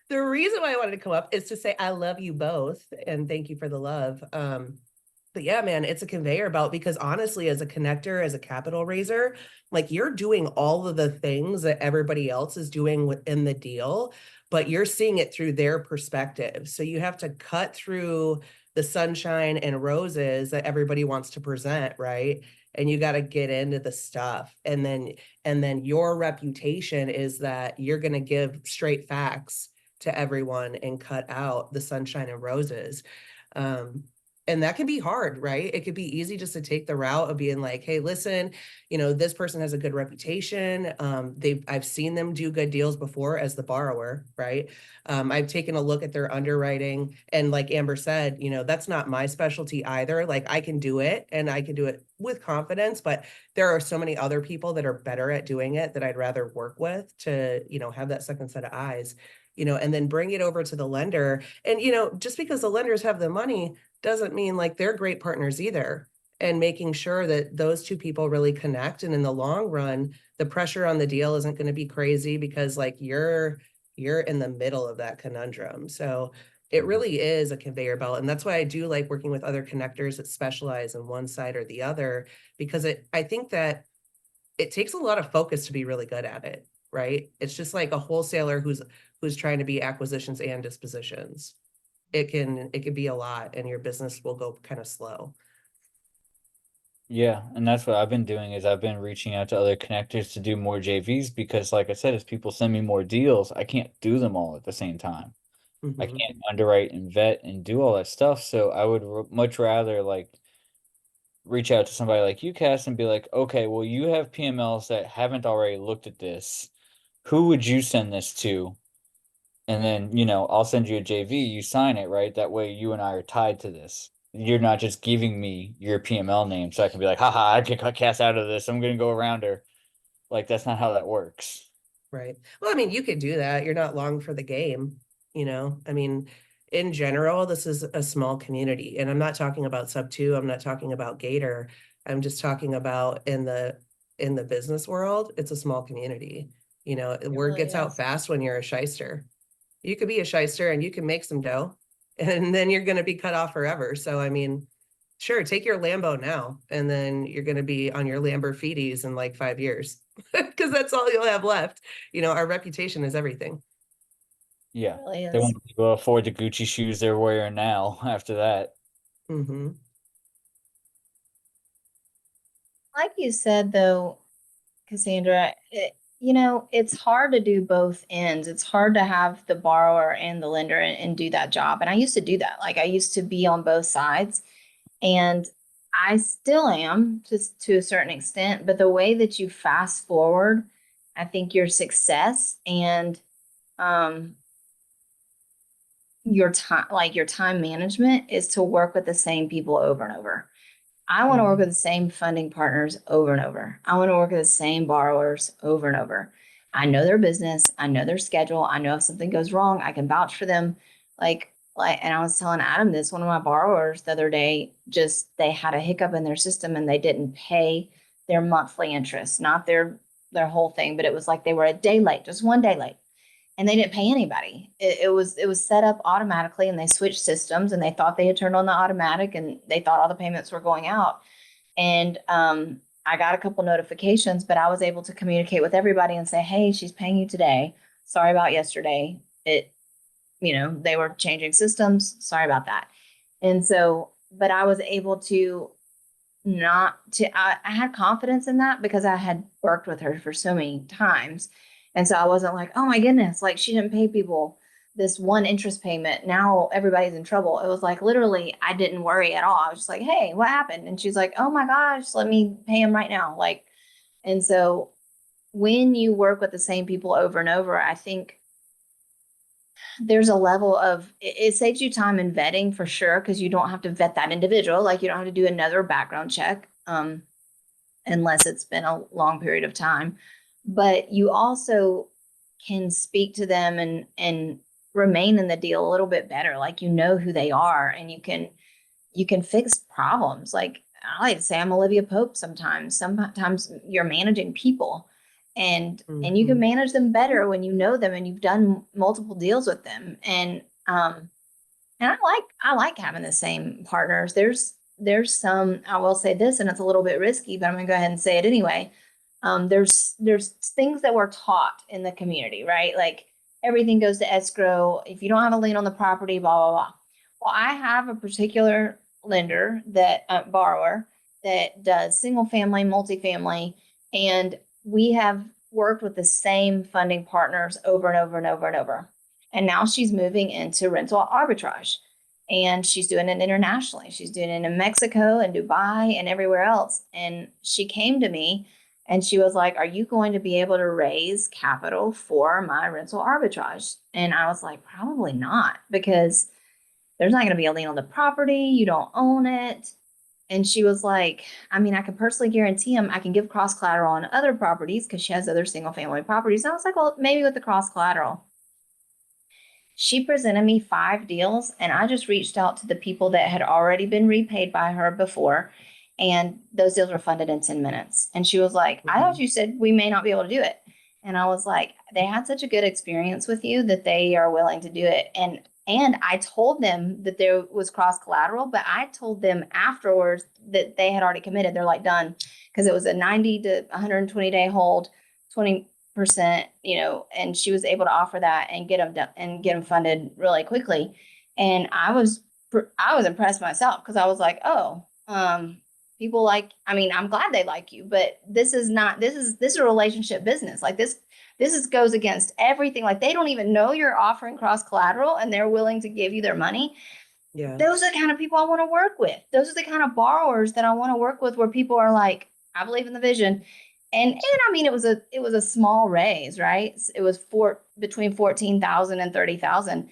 the reason why I wanted to come up is to say I love you both and thank you for the love. But yeah, man, it's a conveyor belt because honestly, as a connector, as a capital raiser, like you're doing all of the things that everybody else is doing within the deal, but you're seeing it through their perspective. So you have to cut through the sunshine and roses that everybody wants to present, right? And you got to get into the stuff. And then your reputation is that you're going to give straight facts to everyone and cut out the sunshine and roses. And that can be hard, right? It could be easy just to take the route of being like, hey, listen, this person has a good reputation. I've seen them do good deals before as the borrower, right? I've taken a look at their underwriting, and like Amber said, that's not my specialty either. Like I can do it and I can do it with confidence, but there are so many other people that are better at doing it that I'd rather work with to, have that second set of eyes, and then bring it over to the lender. And, just because the lenders have the money doesn't mean like they're great partners either. And making sure that those two people really connect. And in the long run, the pressure on the deal isn't going to be crazy because like you're in the middle of that conundrum. So it really is a conveyor belt. And that's why I do like working with other connectors that specialize in one side or the other, because I think that it takes a lot of focus to be really good at it. right? It's just like a wholesaler who's trying to be acquisitions and dispositions. It can be a lot, and your business will go kind of slow. Yeah, and that's what I've been doing is I've been reaching out to other connectors to do more JVs because like I said, as people send me more deals, I can't do them all at the same time. I Mhm. can't underwrite and vet and do all that stuff. So I would much rather like reach out to somebody like you, Cass, and be like, okay, well, you have PMLs that haven't already looked at this. Who would you send this to? And then, I'll send you a JV, you sign it, right? That way you and I are tied to this. You're not just giving me your PML name so I can be like, haha, I can cut Cass out of this. I'm gonna go around her. Like that's not how that works. Right. Well, I mean, you could do that. You're not long for the game, I mean, in general, this is a small community, and I'm not talking about sub two. I'm not talking about Gator. I'm just talking about in the business world, it's a small community. Word really gets out is. fast when you're a shyster. You could be a shyster and you can make some dough, and then you're going to be cut off forever. So, I mean, sure, take your Lambo now, and then you're going to be on your Lamborghinis in like 5 years because that's all you'll have left. Our reputation is everything. Yeah. Really They is. won't be able to afford the Gucci shoes they're wearing now after that. Hmm. Like you said, though, Cassandra, it's hard to do both ends. It's hard to have the borrower and the lender and do that job. And I used to do that. Like I used to be on both sides, and I still am just to a certain extent. But the way that you fast forward, I think your success and um, your time management is to work with the same people over and over. I want to work with the same funding partners over and over. I want to work with the same borrowers over and over. I know their business. I know their schedule. I know if something goes wrong, I can vouch for them. And I was telling Adam this, one of my borrowers the other day, just they had a hiccup in their system and they didn't pay their monthly interest, not their whole thing, but it was like they were a day late, just one day late, and they didn't pay anybody. It was set up automatically, and they switched systems, and they thought they had turned on the automatic, and they thought all the payments were going out. And I got a couple notifications, but I was able to communicate with everybody and say, "Hey, she's paying you today. Sorry about yesterday. They were changing systems. Sorry about that." And so, but I was able to not to I had confidence in that because I had worked with her for so many times. And so I wasn't like, oh my goodness, like she didn't pay people this one interest payment. Now everybody's in trouble. It was like literally I didn't worry at all. I was just like, hey, what happened? And she's like, oh my gosh, let me pay him right now. And so when you work with the same people over and over, I think there's a level of it saves you time in vetting for sure, because you don't have to vet that individual. Like you don't have to do another background check. Unless it's been a long period of time. But you also can speak to them and remain in the deal a little bit better. Like who they are, and you can fix problems. Like I like to say I'm Olivia Pope sometimes. Sometimes you're managing people, and you can Hmm. manage them better when you know them and you've done multiple deals with them. And I like having the same partners. There's some, I will say this, and it's a little bit risky, but I'm gonna go ahead and say it anyway. There's things that we're taught in the community, right? Like everything goes to escrow. If you don't have a lien on the property, blah blah blah. Well, I have a particular lender that borrower that does single family, multifamily, and we have worked with the same funding partners over and over and over and over. And now she's moving into rental arbitrage, and she's doing it internationally. She's doing it in Mexico and Dubai and everywhere else. And she came to me and she was like, are you going to be able to raise capital for my rental arbitrage? And I was like, probably not, because there's not going to be a lien on the property. You don't own it. And she was like, I mean, I can personally guarantee him I can give cross collateral on other properties because she has other single family properties. And I was like, well, maybe with the cross collateral. She presented me 5 deals, and I just reached out to the people that had already been repaid by her before, and those deals were funded in 10 minutes. And she was like, I thought you said we may not be able to do it. And I was like, they had such a good experience with you that they are willing to do it. And I told them that there was cross collateral, but I told them afterwards that they had already committed. They're like done, because it was a 90 to 120 day hold, 20% percent, and she was able to offer that and get them done and get them funded really quickly. And I was impressed myself because I was like, oh, people I'm glad they like you, but this is a relationship business. Like this goes against everything. Like they don't even know you're offering cross collateral and they're willing to give you their money. Yeah. Those are the kind of people I want to work with. Those are the kind of borrowers that I want to work with, where people are like, I believe in the vision. And it was a small raise, right? It was between 14,000 and 30,000.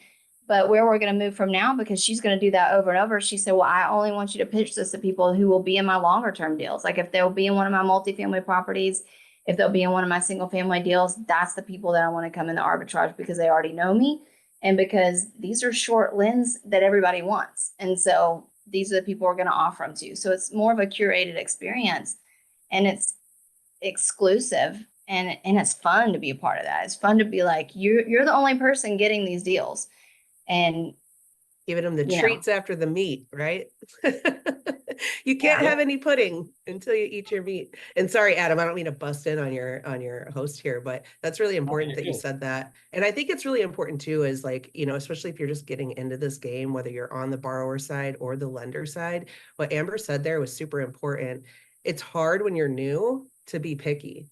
But where we're going to move from now, because she's going to do that over and over, she said, well, I only want you to pitch this to people who will be in my longer term deals. Like if they'll be in one of my multifamily properties, if they'll be in one of my single family deals, that's the people that I want to come in the arbitrage, because they already know me. And because these are short lens that everybody wants. And so these are the people we're going to offer them to. So it's more of a curated experience, and it's exclusive, and it's fun to be a part of that. It's fun to be like, you're the only person getting these deals. And giving them the treats after the meat, right? You can't have any pudding until you eat your meat. And sorry, Adam, I don't mean to bust in on your host here, but that's really important that you said that. And I think it's really important too, is like, especially if you're just getting into this game, whether you're on the borrower side or the lender side, what Amber said there was super important. It's hard when you're new to be picky,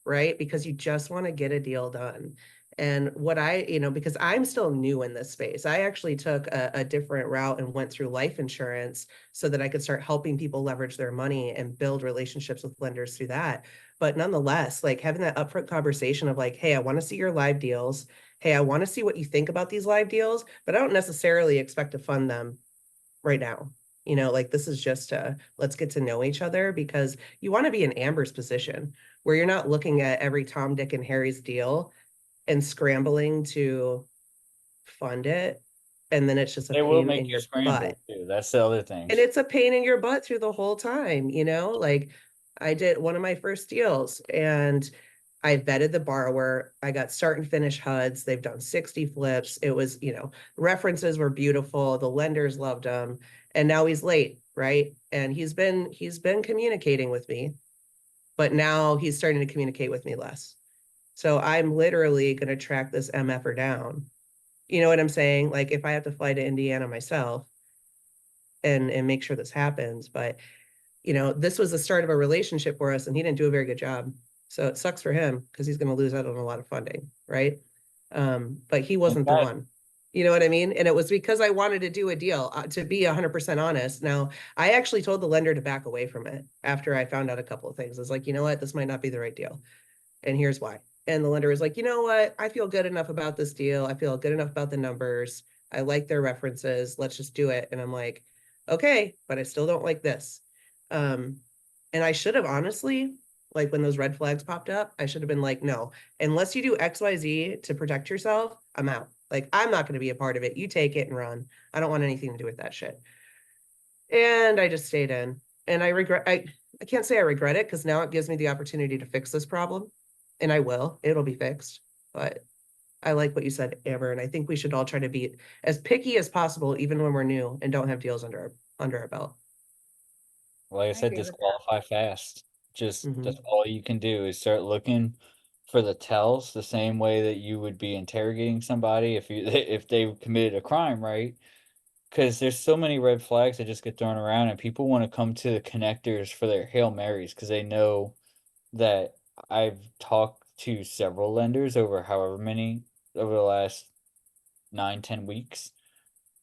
right? Because you just want to get a deal done. And what because I'm still new in this space, I actually took a different route and went through life insurance so that I could start helping people leverage their money and build relationships with lenders through that. But nonetheless, like having that upfront conversation of like, hey, I want to see your live deals. Hey, I want to see what you think about these live deals, but I don't necessarily expect to fund them right now. Like this is just let's get to know each other, because you want to be in Amber's position where you're not looking at every Tom, Dick, and Harry's deal and scrambling to fund it. And then it's just a It will pain make in you your scramble butt. too. That's the other thing. And it's a pain in your butt through the whole time, like I did one of my first deals and I vetted the borrower. I got start and finish HUDs. They've done 60 flips. It was, references were beautiful. The lenders loved him. And now he's late, right? And he's been communicating with me, but now he's starting to communicate with me less. So I'm literally going to track this MFer down. You know what I'm saying? Like if I have to fly to Indiana myself and make sure this happens. But, this was the start of a relationship for us and he didn't do a very good job. So it sucks for him because he's going to lose out on a lot of funding. Right. But he wasn't the one. You know what I mean? And it was because I wanted to do a deal, to be 100% honest. Now, I actually told the lender to back away from it after I found out a couple of things. I was like, you know what? This might not be the right deal. And here's why. And the lender was like, you know what? I feel good enough about this deal. I feel good enough about the numbers. I like their references. Let's just do it. And I'm like, okay, but I still don't like this. And I should have honestly, like when those red flags popped up, I should have been like, no, unless you do XYZ to protect yourself, I'm out. Like, I'm not going to be a part of it. You take it and run. I don't want anything to do with that shit. And I just stayed in. And I can't say I regret it because now it gives me the opportunity to fix this problem. And I will. It'll be fixed. But I like what you said, Amber. And I think we should all try to be as picky as possible, even when we're new and don't have deals under our belt. Like I said, agree with that. disqualify fast. Just Mhm. that's all you can do is start looking for the tells the same way that you would be interrogating somebody if they committed a crime, right? Because there's so many red flags that just get thrown around, and people want to come to the connectors for their Hail Marys because they know that I've talked to several lenders over however many over the last 9, 10 weeks.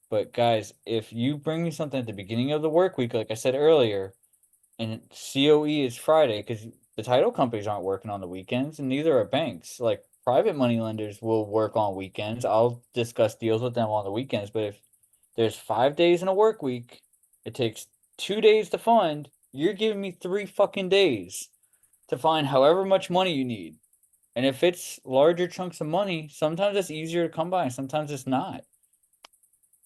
But guys, if you bring me something at the beginning of the work week, like I said earlier, and COE is Friday because the title companies aren't working on the weekends, and neither are banks. Like private money lenders will work on weekends. I'll discuss deals with them on the weekends. But if there's 5 days in a work week, it takes 2 days to fund. You're giving me 3 fucking days to find however much money you need. And if it's larger chunks of money, sometimes it's easier to come by, and sometimes it's not.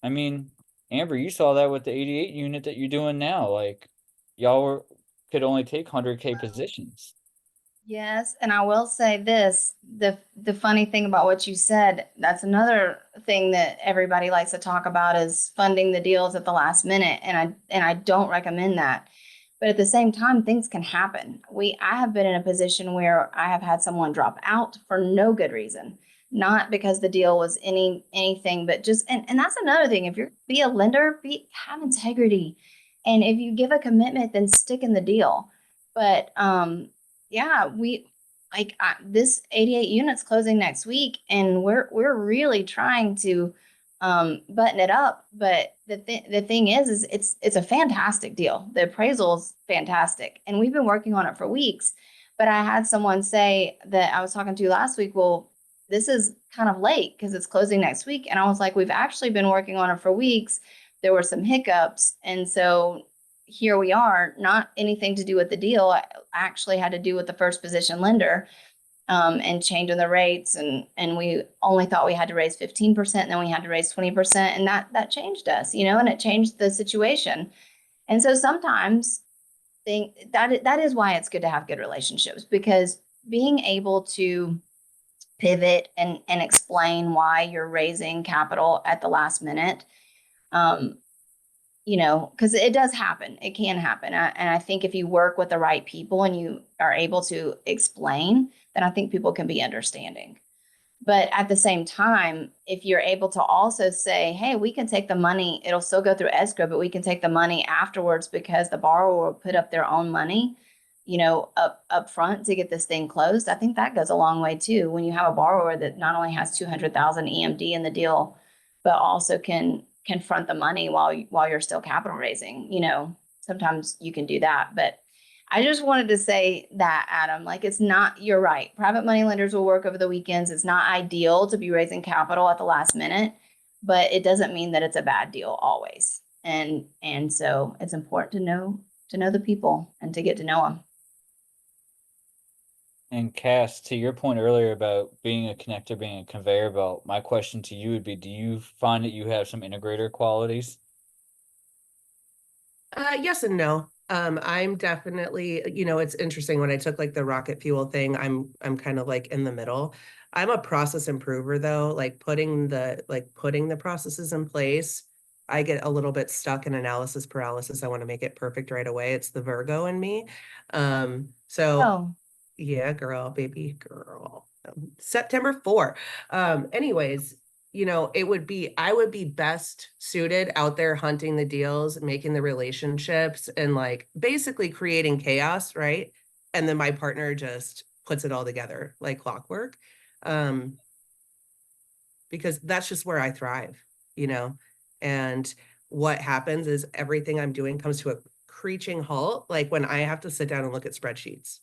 I mean, Amber, you saw that with the 88 unit that you're doing now. Like, could only take 100K positions. Yes, and I will say this, the funny thing about what you said, that's another thing that everybody likes to talk about is funding the deals at the last minute, and I don't recommend that, But at the same time, things can happen. I have been in a position where I have had someone drop out for no good reason, not because the deal was anything, but just, and that's another thing. If you're be a lender, have integrity. And if you give a commitment, then stick in the deal. But yeah, this 88 units closing next week, and we're really trying to button it up. But the thing is it's a fantastic deal. The appraisal is fantastic, and we've been working on it for weeks. But I had someone say that I was talking to last week, well, this is kind of late because it's closing next week. And I was like, we've actually been working on it for weeks. There were some hiccups, and so here we are. Not anything to do with the deal. I actually had to do with the first position lender, and changing the rates, and we only thought we had to raise 15%, and then we had to raise 20%, and that changed us, and it changed the situation. And so sometimes that is why it's good to have good relationships, because being able to pivot and explain why you're raising capital at the last minute, um, because it does happen. It can happen. And I think if you work with the right people and you are able to explain, then I think people can be understanding. But at the same time, if you're able to also say, hey, we can take the money, it'll still go through escrow, but we can take the money afterwards because the borrower will put up their own money, up front to get this thing closed. I think that goes a long way too. When you have a borrower that not only has 200,000 EMD in the deal, but also can front the money while you're still capital raising, sometimes you can do that. But I just wanted to say that, Adam, like, it's not, you're right. Private money lenders will work over the weekends. It's not ideal to be raising capital at the last minute, but it doesn't mean that it's a bad deal always. And so it's important to know the people and to get to know them. And Cass, to your point earlier about being a connector, being a conveyor belt, my question to you would be, do you find that you have some integrator qualities? Yes and no. I'm definitely, it's interesting when I took like the rocket fuel thing, I'm kind of like in the middle. I'm a process improver though, like putting the processes in place. I get a little bit stuck in analysis paralysis. I want to make it perfect right away. It's the Virgo in me. So Oh, yeah, girl, baby girl. September 4. Anyways, I would be best suited out there hunting the deals, making the relationships, and like basically creating chaos, right? And then my partner just puts it all together like clockwork. Um, because that's just where I thrive, you know? And what happens is everything I'm doing comes to a screeching halt, like when I have to sit down and look at spreadsheets.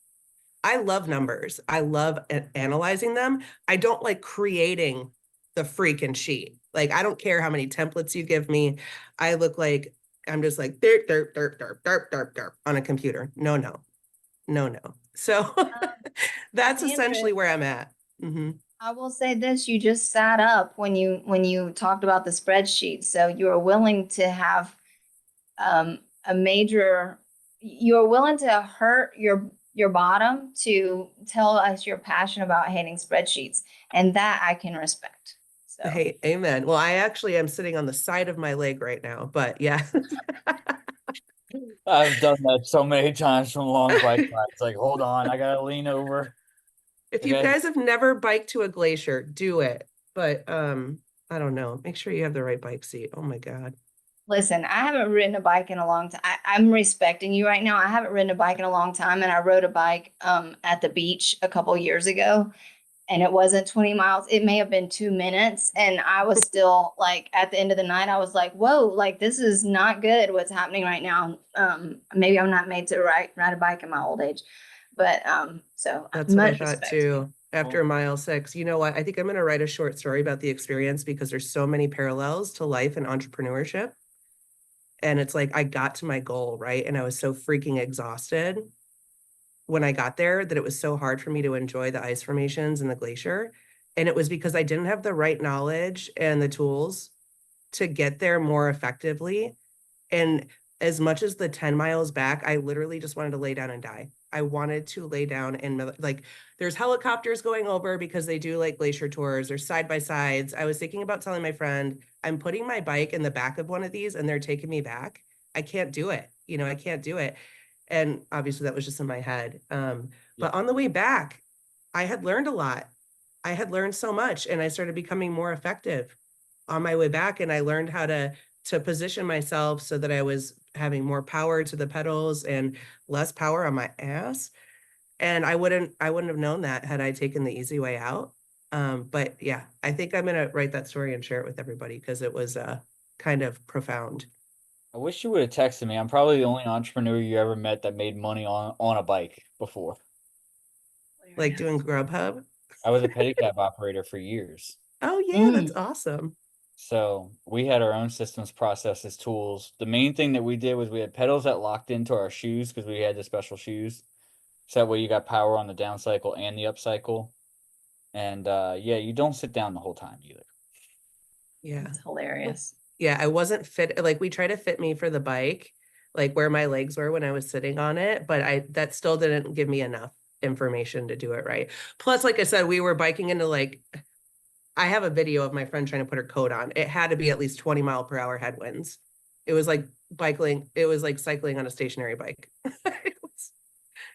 I love numbers. I love analyzing them. I don't like creating the freaking sheet. Like, I don't care how many templates you give me. I look like I'm just like derp, derp, derp, derp, derp, derp, derp on a computer. No, no, no, no. So that's essentially Sandra, where I'm at. Mm-hmm. I will say this, you just sat up when you talked about the spreadsheet. So you are willing to have a major, you're willing to hurt your bottom to tell us you're passionate about hating spreadsheets, and that I can respect. So Hey, amen. Well, I actually am sitting on the side of my leg right now, but yeah. I've done that so many times from long bike rides. Like, hold on, I gotta lean over. If you Okay. guys have never biked to a glacier, do it. But I don't know. Make sure you have the right bike seat. Oh my God. listen, I haven't ridden a bike in a long time. I'm respecting you right now. I haven't ridden a bike in a long time, and I rode a bike at the beach a couple years ago, and it wasn't 20 miles. It may have been 2 minutes. And I was still like, at the end of the night, I was like, whoa, like, this is not good what's happening right now. Maybe I'm not made to ride a bike in my old age. But so That's what I much thought respect to you. too. After mile 6, you know what? I think I'm going to write a short story about the experience because there's so many parallels to life and entrepreneurship. And it's like I got to my goal, right? And I was so freaking exhausted when I got there that it was so hard for me to enjoy the ice formations and the glacier. And it was because I didn't have the right knowledge and the tools to get there more effectively. And as much as the 10 miles back, I literally just wanted to lay down and die. I wanted to lay down and like there's helicopters going over because they do like glacier tours or side by sides. I was thinking about telling my friend, I'm putting my bike in the back of one of these and they're taking me back. I can't do it. I can't do it. And obviously that was just in my head. But on the way back, I had learned a lot. I had learned so much, and I started becoming more effective on my way back. And I learned how to position myself so that I was having more power to the pedals and less power on my ass. And I wouldn't have known that had I taken the easy way out. But yeah, I think I'm gonna write that story and share it with everybody because it was kind of profound. I wish you would have texted me. I'm probably the only entrepreneur you ever met that made money on a bike before. Like doing Grubhub. I was a pedicab operator for years. Oh yeah, that's Mm. awesome. So we had our own systems, processes, tools. The main thing that we did was we had pedals that locked into our shoes because we had the special shoes. So that way you got power on the down cycle and the up cycle. And yeah, you don't sit down the whole time either. Yeah. It's hilarious. Yeah, I wasn't fit. Like we tried to fit me for the bike, like where my legs were when I was sitting on it, but that still didn't give me enough information to do it right. Plus, like I said, we were biking into like, I have a video of my friend trying to put her coat on. It had to be at least 20-mile-per-hour headwinds. It was like biking, it was like cycling on a stationary bike. It was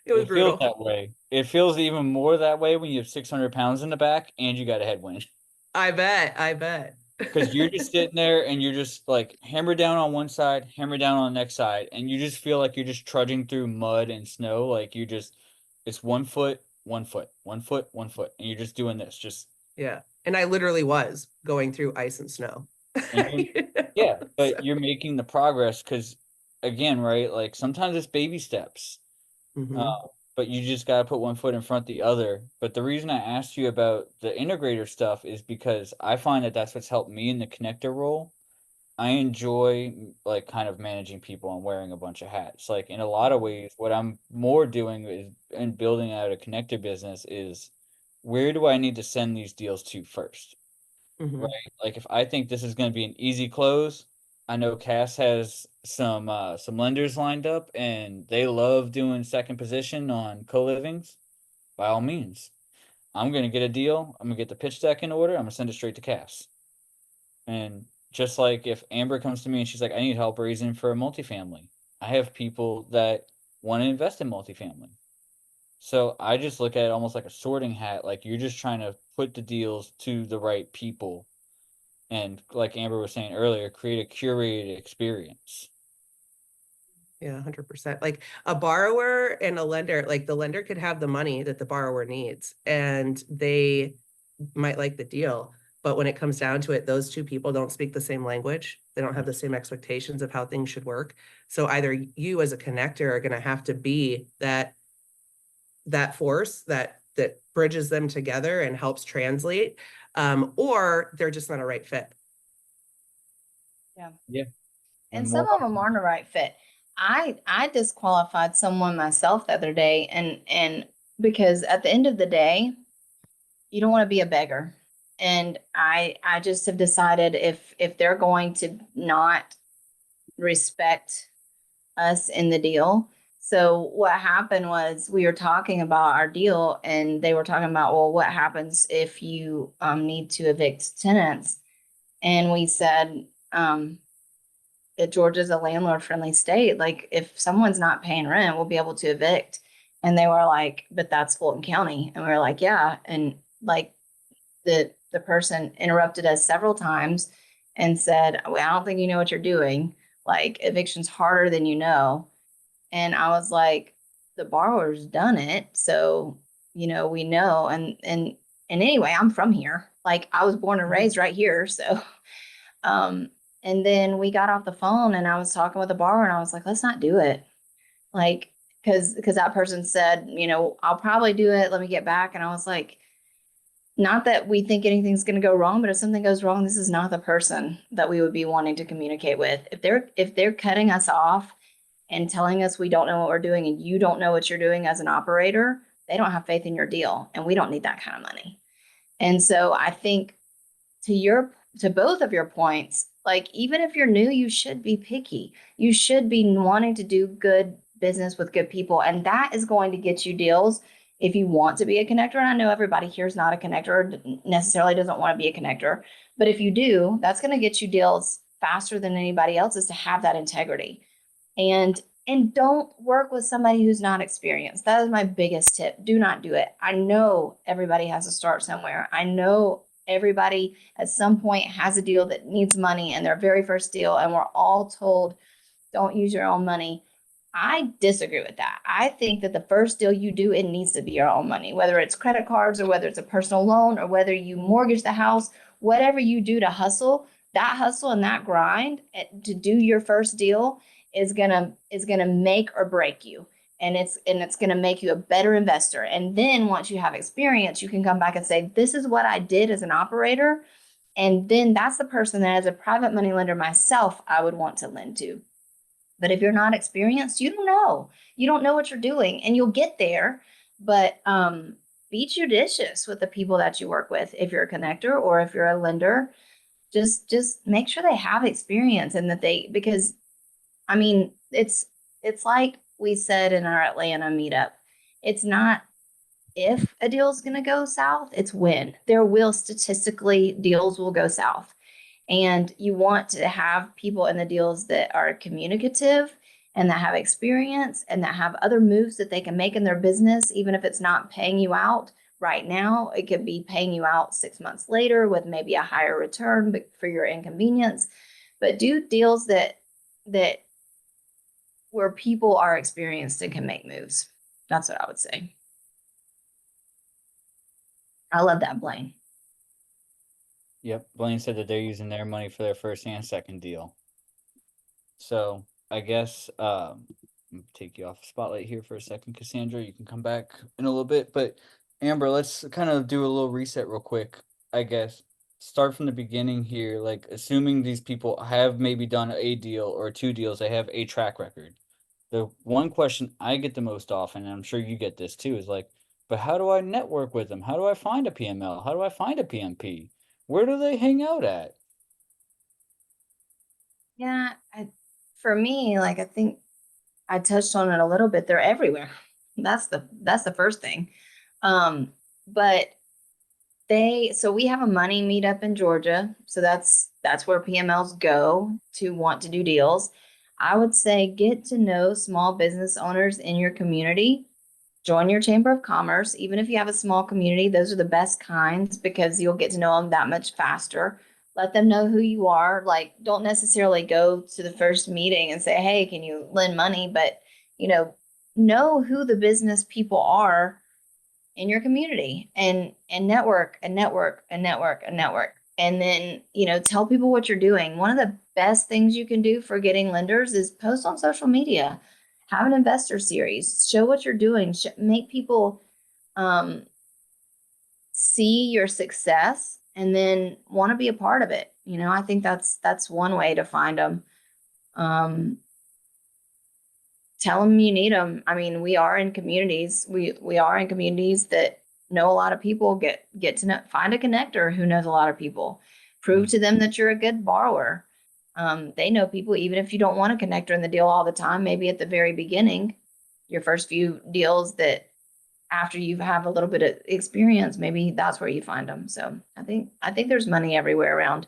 It feels brutal. that way. It feels even more that way when you have 600 pounds in the back and you got a headwind. I bet. Because you're just sitting there and you're just like hammer down on one side, hammer down on the next side, and you just feel like you're just trudging through mud and snow. Like you just, it's 1 foot, 1 foot, 1 foot, 1 foot, and you're just doing this. Just Yeah. And I literally was going through ice and snow. and you, You yeah, know, so, but you're making the progress because, again, right? Like sometimes it's baby steps. mhm. Uh, but you just got to put 1 foot in front of the other. But the reason I asked you about the integrator stuff is because I find that that's what's helped me in the connector role. I enjoy like kind of managing people and wearing a bunch of hats. Like in a lot of ways, what I'm more doing is and building out a connector business is where do I need to send these deals to first? Right? Mhm. Like if I think this is going to be an easy close, I know Cass has some lenders lined up and they love doing second position on co-livings. By all means, I'm going to get a deal. I'm going to get the pitch deck in order. I'm going to send it straight to Cass. And just like if Amber comes to me and she's like, I need help raising for a multifamily, I have people that want to invest in multifamily. So I just look at it almost like a sorting hat. Like you're just trying to put the deals to the right people. And like Amber was saying earlier, create a curated experience. Yeah, 100%. Like a borrower and a lender, like the lender could have the money that the borrower needs and they might like the deal. But when it comes down to it, those two people don't speak the same language. They don't have the same expectations of how things should work. So either you as a connector are going to have to be that force that bridges them together and helps translate, or they're just not a right fit. Yeah. Yeah. And And some more of them aren't the right fit. I disqualified someone myself the other day, and because at the end of the day, you don't want to be a beggar. And I just have decided if they're going to not respect us in the deal. So what happened was we were talking about our deal, and they were talking about, well, what happens if you need to evict tenants? And we said, that Georgia's a landlord friendly state. Like if someone's not paying rent, we'll be able to evict. And they were like, but that's Fulton County. And we were like, yeah. And like the person interrupted us several times and said, well, I don't think you know what you're doing. Like eviction's harder than you know. And I was like, the borrower's done it. So, we know. And anyway, I'm from here. Like I was born and raised right here. So um, and then we got off the phone and I was talking with the borrower and I was like, let's not do it. Like, because that person said, I'll probably do it. Let me get back. And I was like, not that we think anything's going to go wrong, but if something goes wrong, this is not the person that we would be wanting to communicate with. If they're cutting us off and telling us we don't know what we're doing and you don't know what you're doing as an operator, they don't have faith in your deal, and we don't need that kind of money. And so I think to both of your points, like even if you're new, you should be picky. You should be wanting to do good business with good people, and that is going to get you deals if you want to be a connector. And I know everybody here is not a connector or necessarily doesn't want to be a connector, but if you do, that's going to get you deals faster than anybody else, is to have that integrity. And And don't work with somebody who's not experienced. That is my biggest tip. Do not do it. I know everybody has to start somewhere. I know everybody at some point has a deal that needs money and their very first deal, and we're all told don't use your own money. I disagree with that. I think that the first deal you do, it needs to be your own money, whether it's credit cards or whether it's a personal loan or whether you mortgage the house, whatever you do to hustle, that hustle and that grind to do your first deal is gonna make or break you. And it's going to make you a better investor. And then once you have experience, you can come back and say, this is what I did as an operator. And then that's the person that, as a private money lender myself, I would want to lend to. But if you're not experienced, you don't know. You don't know what you're doing, and you'll get there. But be judicious with the people that you work with. If you're a connector or if you're a lender, just make sure they have experience and that they, because I mean, it's like we said in our Atlanta meetup. It's not if a deal is going to go south, it's when. There will statistically deals will go south. And you want to have people in the deals that are communicative and that have experience and that have other moves that they can make in their business, even if it's not paying you out right now. It could be paying you out 6 months later with maybe a higher return for your inconvenience. But do deals that where people are experienced and can make moves. That's what I would say. I love that, Blaine. Yep. Blaine said that they're using their money for their first and second deal. So I guess take you off the spotlight here for a second, Cassandra. You can come back in a little bit. But Amber, let's kind of do a little reset real quick, I guess. Start from the beginning here, like assuming these people have maybe done a deal or two deals, they have a track record. The one question I get the most often, and I'm sure you get this too, is like, but how do I network with them? How do I find a PML? How do I find a PMP? Where do they hang out at? Yeah, for me, like I think I touched on it a little bit. They're everywhere. That's the first thing. But so we have a money meetup in Georgia. So that's where PMLs go to want to do deals. I would say get to know small business owners in your community. Join your chamber of commerce. Even if you have a small community, those are the best kinds because you'll get to know them that much faster. Let them know who you are. Like, don't necessarily go to the first meeting and say, hey, can you lend money? But, you know who the business people are in your community, and network and network and network and network. And then, tell people what you're doing. One of the best things you can do for getting lenders is post on social media, have an investor series, show what you're doing, make people um, see your success and then want to be a part of it. I think that's one way to find them. Tell them you need them. I mean, we are in communities. We are in communities that know a lot of people. Get to know, find a connector who knows a lot of people. Prove to them that you're a good borrower. They know people, even if you don't want a connector in the deal all the time. Maybe at the very beginning, your first few deals, that after you have a little bit of experience, maybe that's where you find them. So I think there's money everywhere around.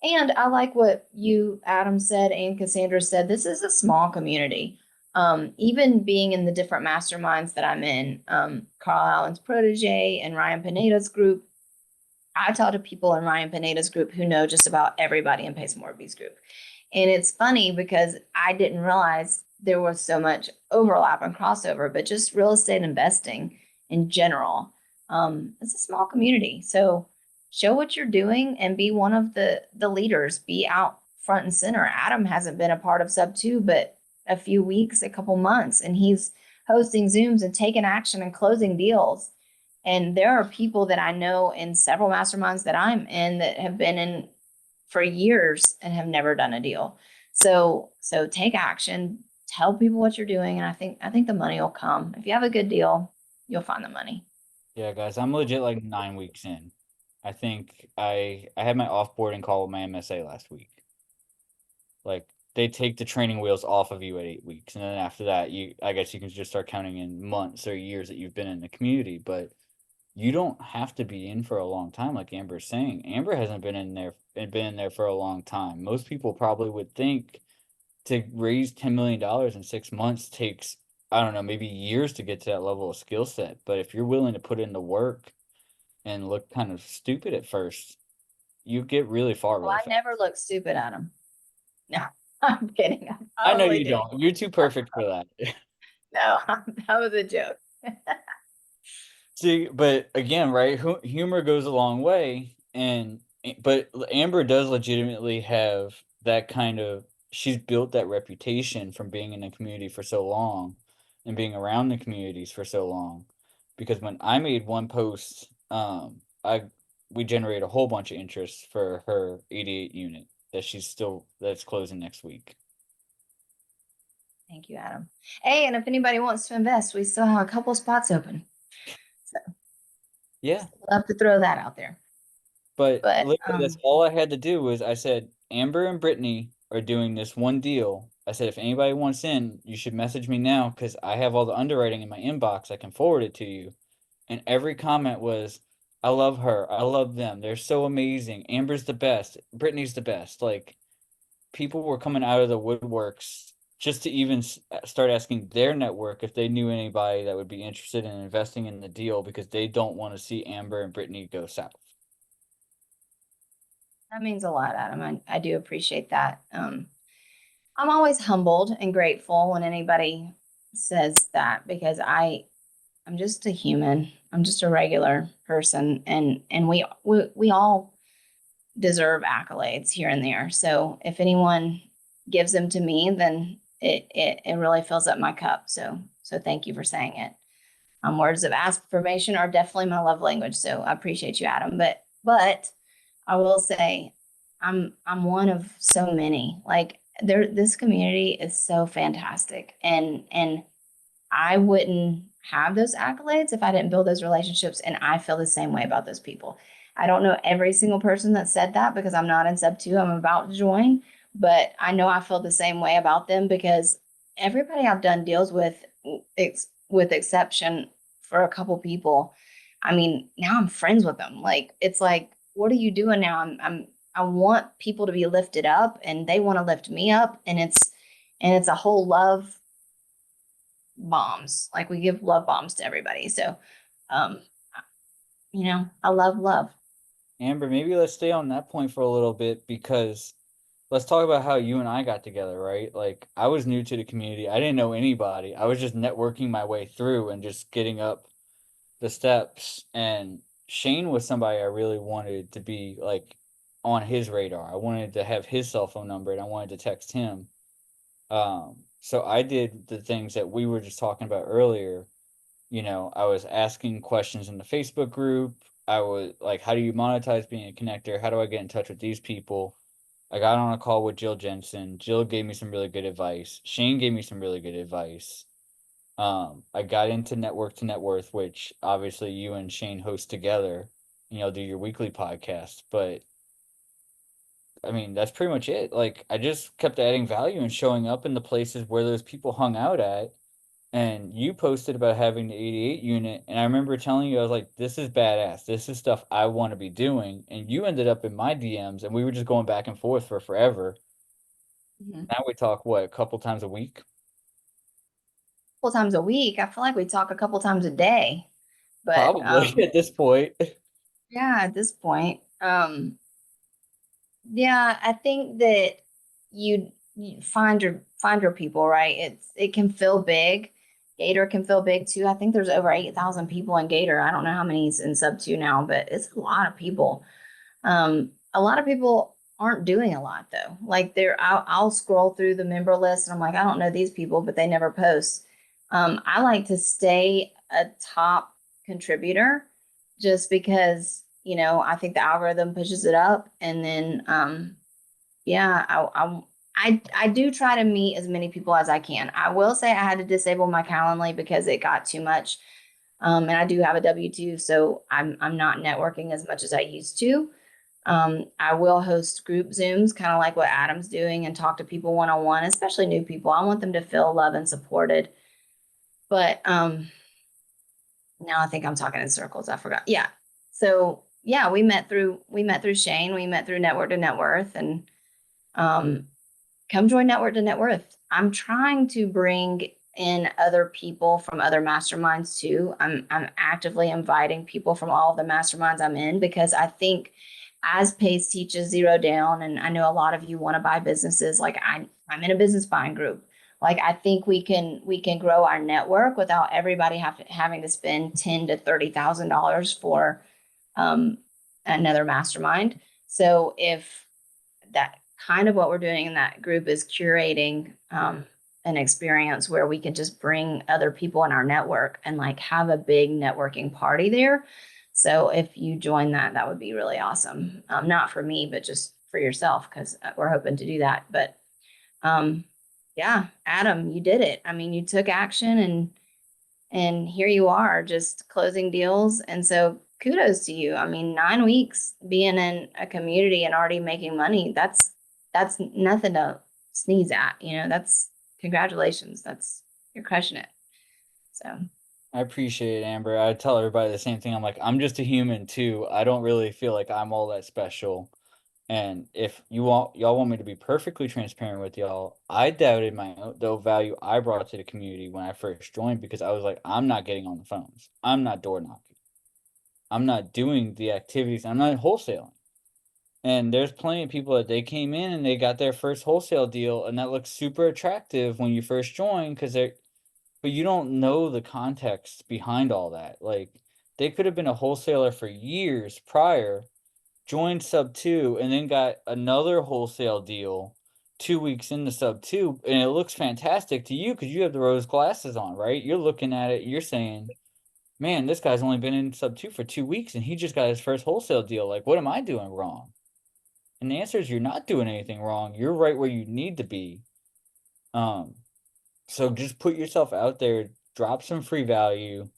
And I like what you, Adam, said and Cassandra said. This is a small community. Even being in the different masterminds that I'm in, Carl Allen's protege and Ryan Pineda's group, I talk to people in Ryan Pineda's group who know just about everybody in Pace Morby's group. And it's funny because I didn't realize there was so much overlap and crossover, but just real estate investing in general. It's a small community. So show what you're doing and be one of the leaders. Be out front and center. Adam hasn't been a part of Sub 2, but a few weeks, a couple months, and he's hosting Zooms and taking action and closing deals. And there are people that I know in several masterminds that I'm in that have been in for years and have never done a deal. So take action, tell people what you're doing, and I think the money will come. If you have a good deal, you'll find the money. Yeah, guys, I'm legit like 9 weeks in. I think I had my offboarding call with my MSA last week. Like they take the training wheels off of you at 8 weeks, and then after that, I guess you can just start counting in months or years that you've been in the community. But you don't have to be in for a long time, like Amber's saying. Amber hasn't been in there for a long time. Most people probably would think to raise $10 million in 6 months takes, I don't know, maybe years to get to that level of skill set. But if you're willing to put in the work and look kind of stupid at first, you get really far Well, really I fast. never look stupid at him. No, I'm kidding. I I know totally you do. don't. You're too perfect for that. No, that was a joke. See, but again, right? Humor goes a long way, and but Amber does legitimately have that kind of. She's built that reputation from being in the community for so long, and being around the communities for so long. Because when I made one post, I we generated a whole bunch of interest for her 88 unit that's closing next week. Thank you, Adam. Hey, and if anybody wants to invest, we still have a couple spots open. So Yeah. love to throw that out there. But But literally, that's all I had to do was I said, Amber and Brittany are doing this one deal. I said, if anybody wants in, you should message me now because I have all the underwriting in my inbox. I can forward it to you. And every comment was, I love her. I love them. They're so amazing. Amber's the best. Brittany's the best. Like, people were coming out of the woodworks just to even start asking their network if they knew anybody that would be interested in investing in the deal because they don't want to see Amber and Brittany go south. that means a lot, Adam. I do appreciate that. I'm always humbled and grateful when anybody says that because I'm just a human. I'm just a regular person, and we all deserve accolades here and there. So if anyone gives them to me, then it really fills up my cup. So thank you for saying it. Words of affirmation are definitely my love language. So I appreciate you, Adam. But I will say I'm one of so many. Like this community is so fantastic. And I wouldn't have those accolades if I didn't build those relationships. And I feel the same way about those people. I don't know every single person that said that because I'm not in sub 2. I'm about to join, but I know I feel the same way about them because everybody I've done deals with exception for a couple people. I mean, now I'm friends with them. Like, it's like, what are you doing now? I want people to be lifted up and they want to lift me up. And it's a whole love bombs. Like we give love bombs to everybody. So, um, I love love. Amber, maybe let's stay on that point for a little bit because let's talk about how you and I got together, right? Like, I was new to the community. I didn't know anybody. I was just networking my way through and just getting up the steps. And Shane was somebody I really wanted to be like on his radar. I wanted to have his cell phone number and I wanted to text him. So I did the things that we were just talking about earlier. I was asking questions in the Facebook group. I was like, how do you monetize being a connector? How do I get in touch with these people? I got on a call with Jill Jensen. Jill gave me some really good advice. Shane gave me some really good advice. I got into Network to Net Worth, which obviously you and Shane host together, do your weekly podcast. But I mean, that's pretty much it. Like, I just kept adding value and showing up in the places where those people hung out at. And you posted about having the 88 unit. And I remember telling you, I was like, this is badass. This is stuff I want to be doing. And you ended up in my DMs and we were just going back and forth for forever. Mhm. Now we talk, what, a couple times a week? Couple times a week. I feel like we talk a couple times a day. But Probably at this point. yeah, at this point, yeah, I think that you find your people, right? It can feel big. Gator can feel big too. I think there's over 8,000 people in Gator. I don't know how many's in sub 2 now, but it's a lot of people. A lot of people aren't doing a lot though. Like I'll scroll through the member list and I'm like, I don't know these people, but they never post. I like to stay a top contributor just because, I think the algorithm pushes it up. And then, yeah, I do try to meet as many people as I can. I will say I had to disable my Calendly because it got too much. And I do have a W-2, so I'm not networking as much as I used to. I will host group Zooms, kind of like what Adam's doing, and talk to people one-on-one, especially new people. I want them to feel loved and supported. But now I think I'm talking in circles. I forgot. Yeah. So yeah, we met through Shane. We met through Network to Net Worth, and come join Network to Net Worth. I'm trying to bring in other people from other masterminds too. I'm actively inviting people from all of the masterminds I'm in, because I think as Pace teaches zero down, and I know a lot of you want to buy businesses, like I'm in a business buying group. Like I think we can grow our network without everybody having to spend $10,000 to $30,000 for another mastermind. So if that kind of what we're doing in that group is curating an experience where we can just bring other people in our network and like have a big networking party there. So if you join that, that would be really awesome. Not for me, but just for yourself, because we're hoping to do that. But yeah, Adam, you did it. I mean, you took action, and here you are just closing deals. And so kudos to you. I mean, 9 weeks being in a community and already making money, that's nothing to sneeze at. That's congratulations. You're crushing it. So I appreciate it, Amber. I tell everybody the same thing. I'm like, I'm just a human too. I don't really feel like I'm all that special. And if y'all want me to be perfectly transparent with y'all, I doubted the value I brought to the community when I first joined, because I was like, I'm not getting on the phones. I'm not door knocking. I'm not doing the activities. I'm not wholesaling. And there's plenty of people that they came in and they got their first wholesale deal, and that looks super attractive when you first join, but you don't know the context behind all that. Like, they could have been a wholesaler for years prior, joined sub 2, and then got another wholesale deal 2 weeks into sub 2, and it looks fantastic to you because you have the rose glasses on, right? You're looking at it, you're saying, man, this guy's only been in sub 2 for 2 weeks and he just got his first wholesale deal. Like, what am I doing wrong? And the answer is you're not doing anything wrong. You're right where you need to be. Um, so just put yourself out there, drop some free value.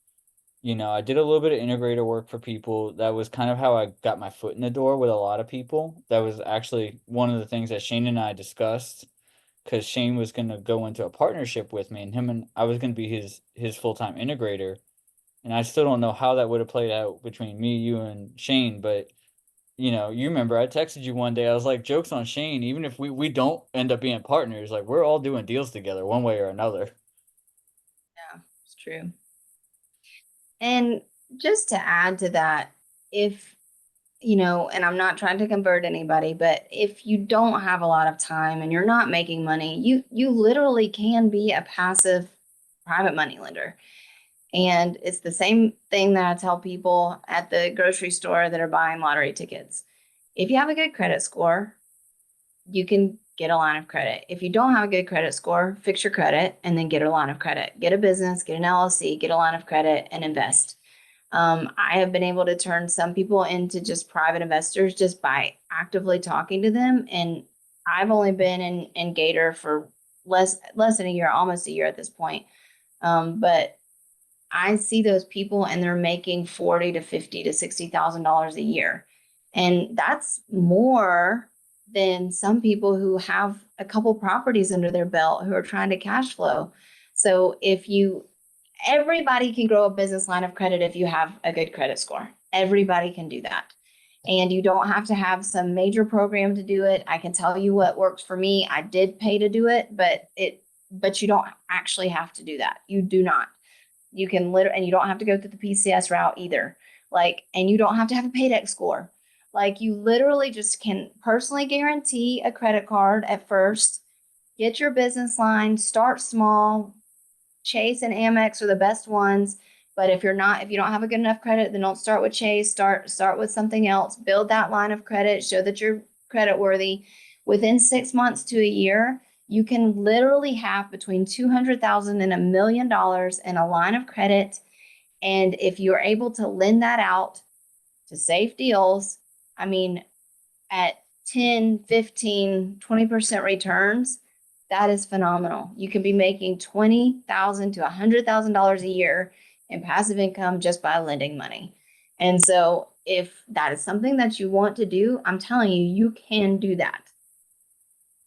I did a little bit of integrator work for people. That was kind of how I got my foot in the door with a lot of people. That was actually one of the things that Shane and I discussed, because Shane was going to go into a partnership with me, and I was going to be his full-time integrator. And I still don't know how that would have played out between me, you, and Shane, but you remember I texted you one day. I was like, jokes on Shane, even if we don't end up being partners, like we're all doing deals together one way or another. yeah, it's true. And just to add to that, if and I'm not trying to convert anybody, but if you don't have a lot of time and you're not making money, you literally can be a passive private money lender. And it's the same thing that I tell people at the grocery store that are buying lottery tickets. If you have a good credit score, you can get a line of credit. If you don't have a good credit score, fix your credit and then get a line of credit. Get a business, get an LLC, get a line of credit, and invest. I have been able to turn some people into just private investors just by actively talking to them. And I've only been in Gator for less than a year, almost a year at this point. But I see those people and they're making $40 to $50 to $60,000 a year. And that's more than some people who have a couple properties under their belt who are trying to cash flow. So everybody can grow a business line of credit if you have a good credit score. Everybody can do that. And you don't have to have some major program to do it. I can tell you what works for me. I did pay to do it, but you don't actually have to do that. You do not. You can and you don't have to go through the PCS route either. And you don't have to have a paydex score. You literally just can personally guarantee a credit card at first, get your business line, start small. Chase and Amex are the best ones. But if you don't have a good enough credit, then don't start with Chase. Start with something else. Build that line of credit. Show that you're credit worthy. Within 6 months to a year, you can literally have between $200,000 and $1 million in a line of credit. And if you're able to lend that out to safe deals, I mean, at 10, 15, 20% returns, that is phenomenal. You can be making $20,000 to $100,000 a year in passive income just by lending money. And so if that is something that you want to do, I'm telling you, you can do that.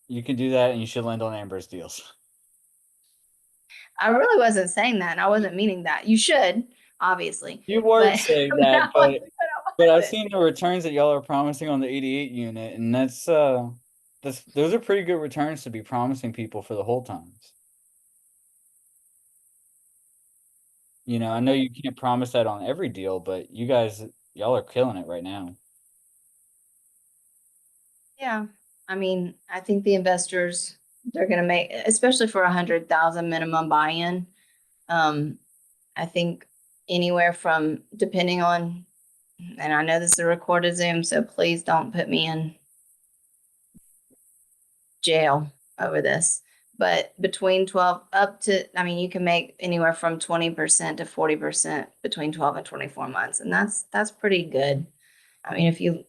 You can do that, and you should land on Amber's deals. I really wasn't saying that, and I wasn't meaning that. You should, obviously. You weren't saying that, but I've seen seen the returns that y'all are promising on the 88 unit, and that's those are pretty good returns to be promising people for the whole times. You know, I know you can't promise that on every deal, but y'all are killing it right now. Yeah. I mean, I think the investors, they're going to make, especially for 100,000 minimum buy-in. I think anywhere from, depending on, and I know this is a recorded Zoom, so please don't put me in jail over this. But between 12 up to, I mean, you can make anywhere from 20% to 40% between 12 and 24 months. And that's pretty good. I mean, if you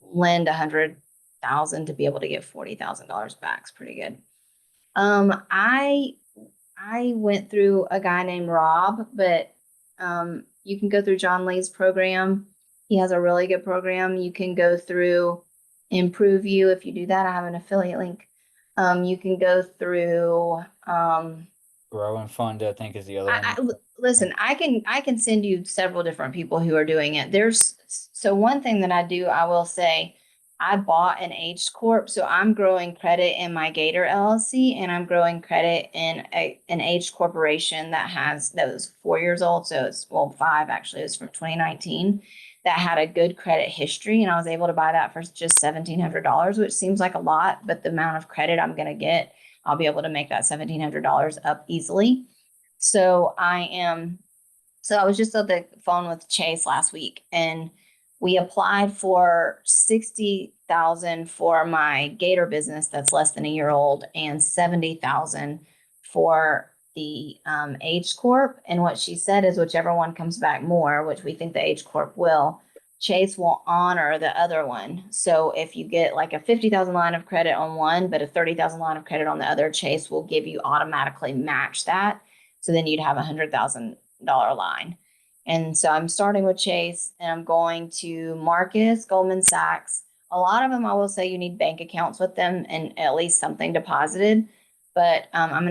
lend 100,000 to be able to get $40,000 back, is pretty good. I went through a guy named Rob, but you can go through John Lee's program. He has a really good program. You can go through Improve You. If you do that, I have an affiliate link. You can go through Grow and Fund, I think, is the other one. listen, I can send you several different people who are doing it. So one thing that I do, I will say, I bought an H Corp, so I'm growing credit in my Gator LLC, and I'm growing credit in an H corporation that was 4 years old. So it's, well, five actually. It's from 2019, that had a good credit history, and I was able to buy that for just $1,700, which seems like a lot, but the amount of credit I'm going to get, I'll be able to make that $1,700 up easily. So I was just on the phone with Chase last week, and we applied for 60,000 for my Gator business that's less than a year old, and 70,000 for the H Corp. And what she said is whichever one comes back more, which we think the H Corp will, Chase will honor the other one. So if you get like a 50,000 line of credit on one, but a 30,000 line of credit on the other, Chase will give you automatically match that. So then you'd have $100,000 line. And so I'm starting with Chase, and I'm going to Marcus, Goldman Sachs. A lot of them, I will say, you need bank accounts with them and at least something deposited. But I'm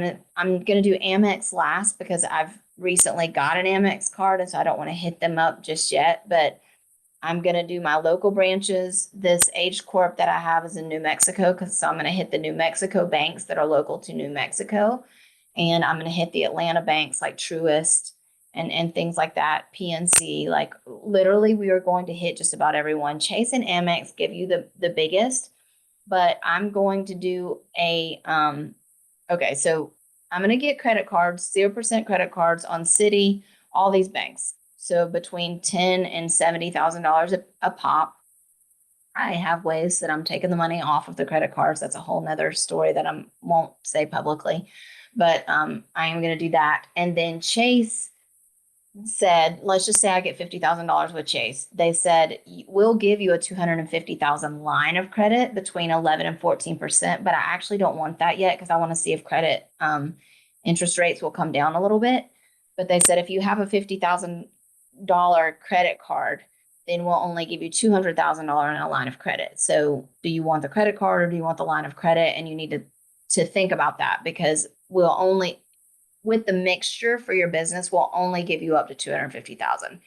gonna do Amex last because I've recently got an Amex card, and so I don't want to hit them up just yet. But I'm gonna do my local branches. This H Corp that I have is in New Mexico, so I'm gonna hit the New Mexico banks that are local to New Mexico, and I'm gonna hit the Atlanta banks like Truist and things like that, PNC. Like literally, we are going to hit just about everyone. Chase and Amex give you the biggest, but I'm going to do a okay. So I'm gonna get credit cards, 0% credit cards on Citi, all these banks. So between $10,000 and $70,000 a pop. I have ways that I'm taking the money off of the credit cards. That's a whole nother story that I won't say publicly, but I am going to do that. And then Chase said, let's just say I get $50,000 with Chase. They said, we'll give you a 250,000 line of credit between 11 and 14%, but I actually don't want that yet because I want to see if credit interest rates will come down a little bit. But they said, if you have a $50,000 credit card, then we'll only give you $200,000 in a line of credit. So do you want the credit card or do you want the line of credit? And you need to think about that, because we'll only, with the mixture for your business, we'll only give you up to 250,000.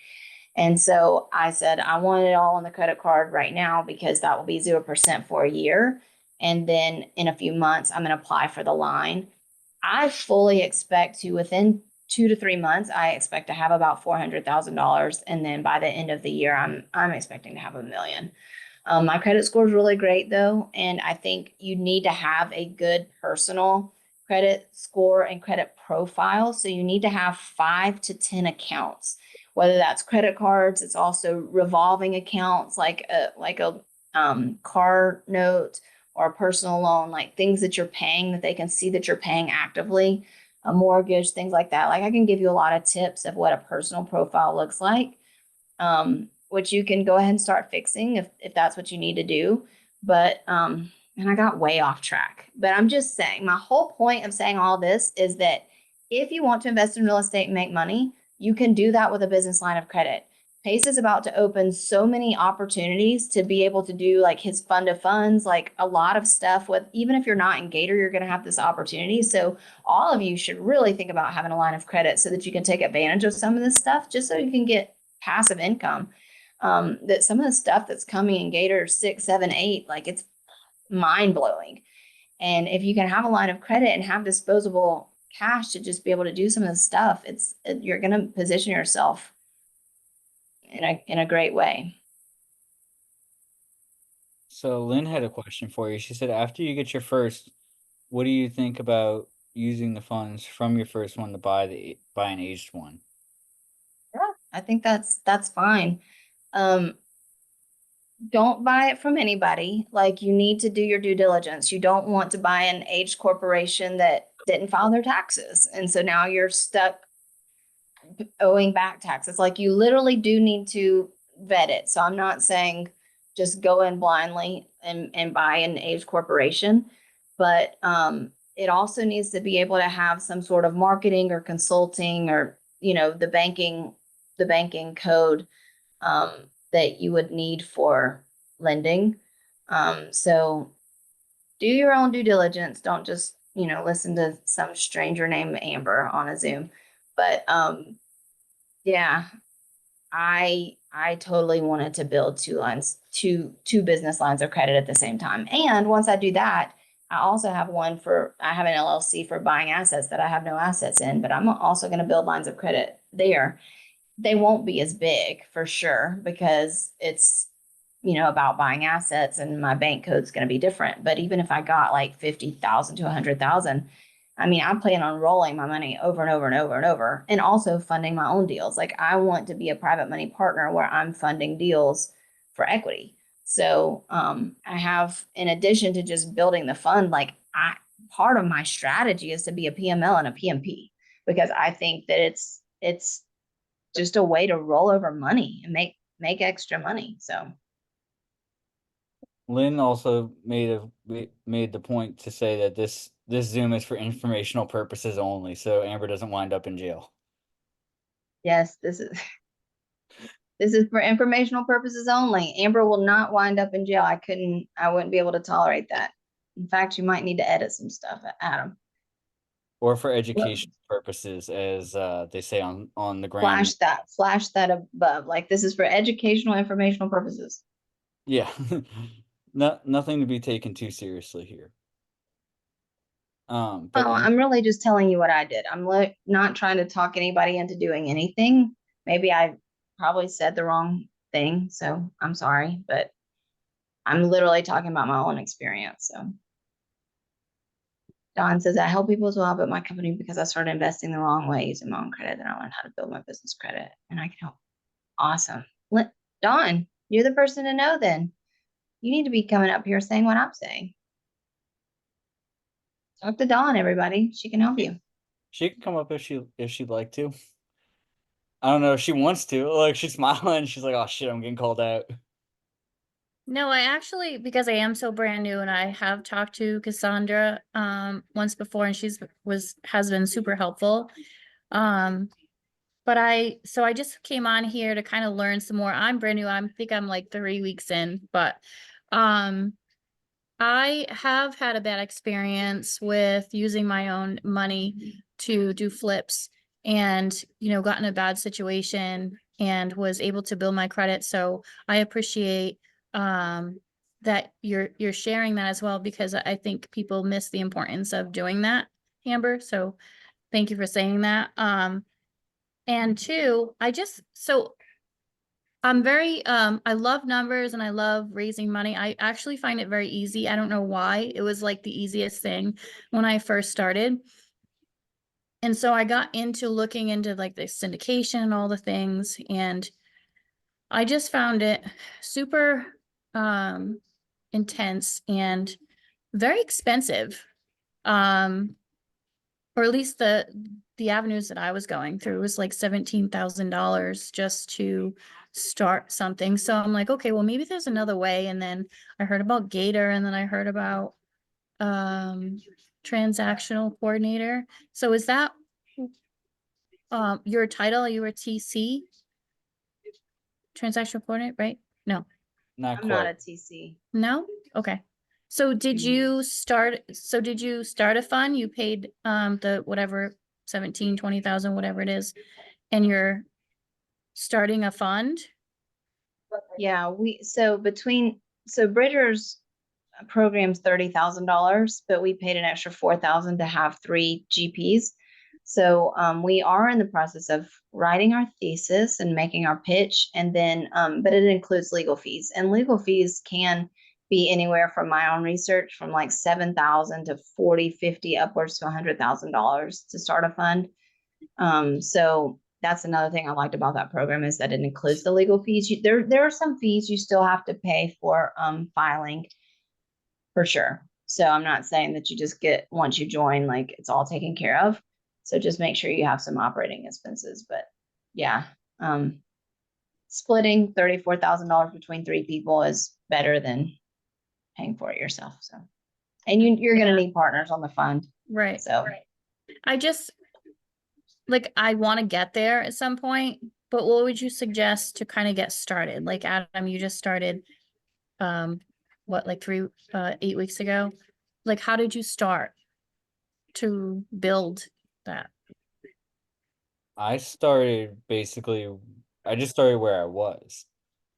And so I said, I want it all on the credit card right now because that will be 0% for a year. And then in a few months, I'm going to apply for the line. I fully expect to, within 2 to 3 months, I expect to have about $400,000. And then by the end of the year, I'm expecting to have $1 million. My credit score is really great though. And I think you need to have a good personal credit score and credit profile. So you need to have 5 to 10 accounts, whether that's credit cards. It's also revolving accounts like a car note or a personal loan, like things that you're paying that they can see that you're paying actively, a mortgage, things like that. Like I can give you a lot of tips of what a personal profile looks like, which you can go ahead and start fixing if that's what you need to do. But and I got way off track, but I'm just saying, my whole point of saying all this is that if you want to invest in real estate and make money, you can do that with a business line of credit. Pace is about to open so many opportunities to be able to do like his fund of funds, like a lot of stuff with, even if you're not in Gator, you're going to have this opportunity. So all of you should really think about having a line of credit so that you can take advantage of some of this stuff, just so you can get passive income. That some of the stuff that's coming in Gator 6, 7, 8, like it's mind blowing. And if you can have a line of credit and have disposable cash to just be able to do some of the stuff, you're going to position yourself in a great way. So Lynn had a question for you. She said, after you get your first, what do you think about using the funds from your first one to buy an aged one? Yeah, I think that's fine. Don't buy it from anybody. Like, you need to do your due diligence. You don't want to buy an aged corporation that didn't file their taxes. And so now you're stuck owing back taxes. Like, you literally do need to vet it. So I'm not saying just go in blindly and buy an aged corporation, but it also needs to be able to have some sort of marketing or consulting, or, you know, the banking code that you would need for lending. So do your own due diligence. Don't just, you know, listen to some stranger named Amber on a Zoom. But yeah, I totally wanted to build two business lines of credit at the same time. And once I do that, I also have I have an LLC for buying assets that I have no assets in, but I'm also going to build lines of credit there. They won't be as big for sure, because it's, you know, about buying assets, and my bank code's going to be different. But even if I got like 50,000 to 100,000, I mean, I plan on rolling my money over and over and over and over, and also funding my own deals. Like, I want to be a private money partner where I'm funding deals for equity. So I have, in addition to just building the fund, like, part of my strategy is to be a PML and a PMP, because I think that it's just a way to roll over money and make extra money. So Lynn also made the point to say that this Zoom is for informational purposes only, so Amber doesn't wind up in jail. yes, this is for informational purposes only. Amber will not wind up in jail. I wouldn't be able to tolerate that. In fact, you might need to edit some stuff, Adam. Or for education purposes, as they say on the gram. Flash that above. Like, this is for educational, informational purposes. Yeah. Nothing to be taken too seriously here. But I'm really just telling you what I did. I'm not trying to talk anybody into doing anything. Maybe I probably said the wrong thing, so I'm sorry, but I'm literally talking about my own experience. So Don says, I help people as well, but my company, because I started investing the wrong way using my own credit, then I learned how to build my business credit, and I can help. Awesome. Don, you're the person to know then. You need to be coming up here saying what I'm saying. Talk to Dawn, everybody. She can help you. she can come up if she'd like to. I don't know if she wants to. Like, she's smiling. She's like, "Oh shit, I'm getting called out." No, I actually, because I am so brand new and I have talked to Cassandra once before, and has been super helpful. But I just came on here to kind of learn some more. I'm brand new. I think I'm like 3 weeks in, but I have had a bad experience with using my own money to do flips, and, you know, got in a bad situation and was able to build my credit. So I appreciate that you're sharing that as well, because I think people miss the importance of doing that, Amber. So thank you for saying that. And two, I'm very, I love numbers and I love raising money. I actually find it very easy. I don't know why. It was like the easiest thing when I first started. And so I got into looking into like the syndication and all the things, and I just found it super intense and very expensive. Or at least the avenues that I was going through was like $17,000 just to start something. So I'm like, okay, well, maybe there's another way. And then I heard about Gator, and then I heard about transactional coordinator. So is that your title? You were TC? Transactional coordinator, right? No. Not I'm quite. not a TC. No? Okay. So did you start a fund? You paid the whatever 17, 20,000, whatever it is, and you're starting a fund? Yeah, so Bridger's program's $30,000, but we paid an extra $4,000 to have 3 GPs. So we are in the process of writing our thesis and making our pitch, and then but it includes legal fees, and legal fees can be anywhere from my own research from like 7,000 to 40, 50, upwards to $100,000 to start a fund. So that's another thing I liked about that program, is that it includes the legal fees. There are some fees you still have to pay for filing, for sure. So I'm not saying that you just get, once you join, like it's all taken care of. So just make sure you have some operating expenses. But yeah, splitting $34,000 between 3 people is better than paying for it yourself. So, and you're going to need partners on the fund. Right. So I just, like, I want to get there at some point, but what would you suggest to kind of get started? Like, Adam, you just started, what, like 8 weeks ago? Like, how did you start to build that? I started basically, I just started where I was.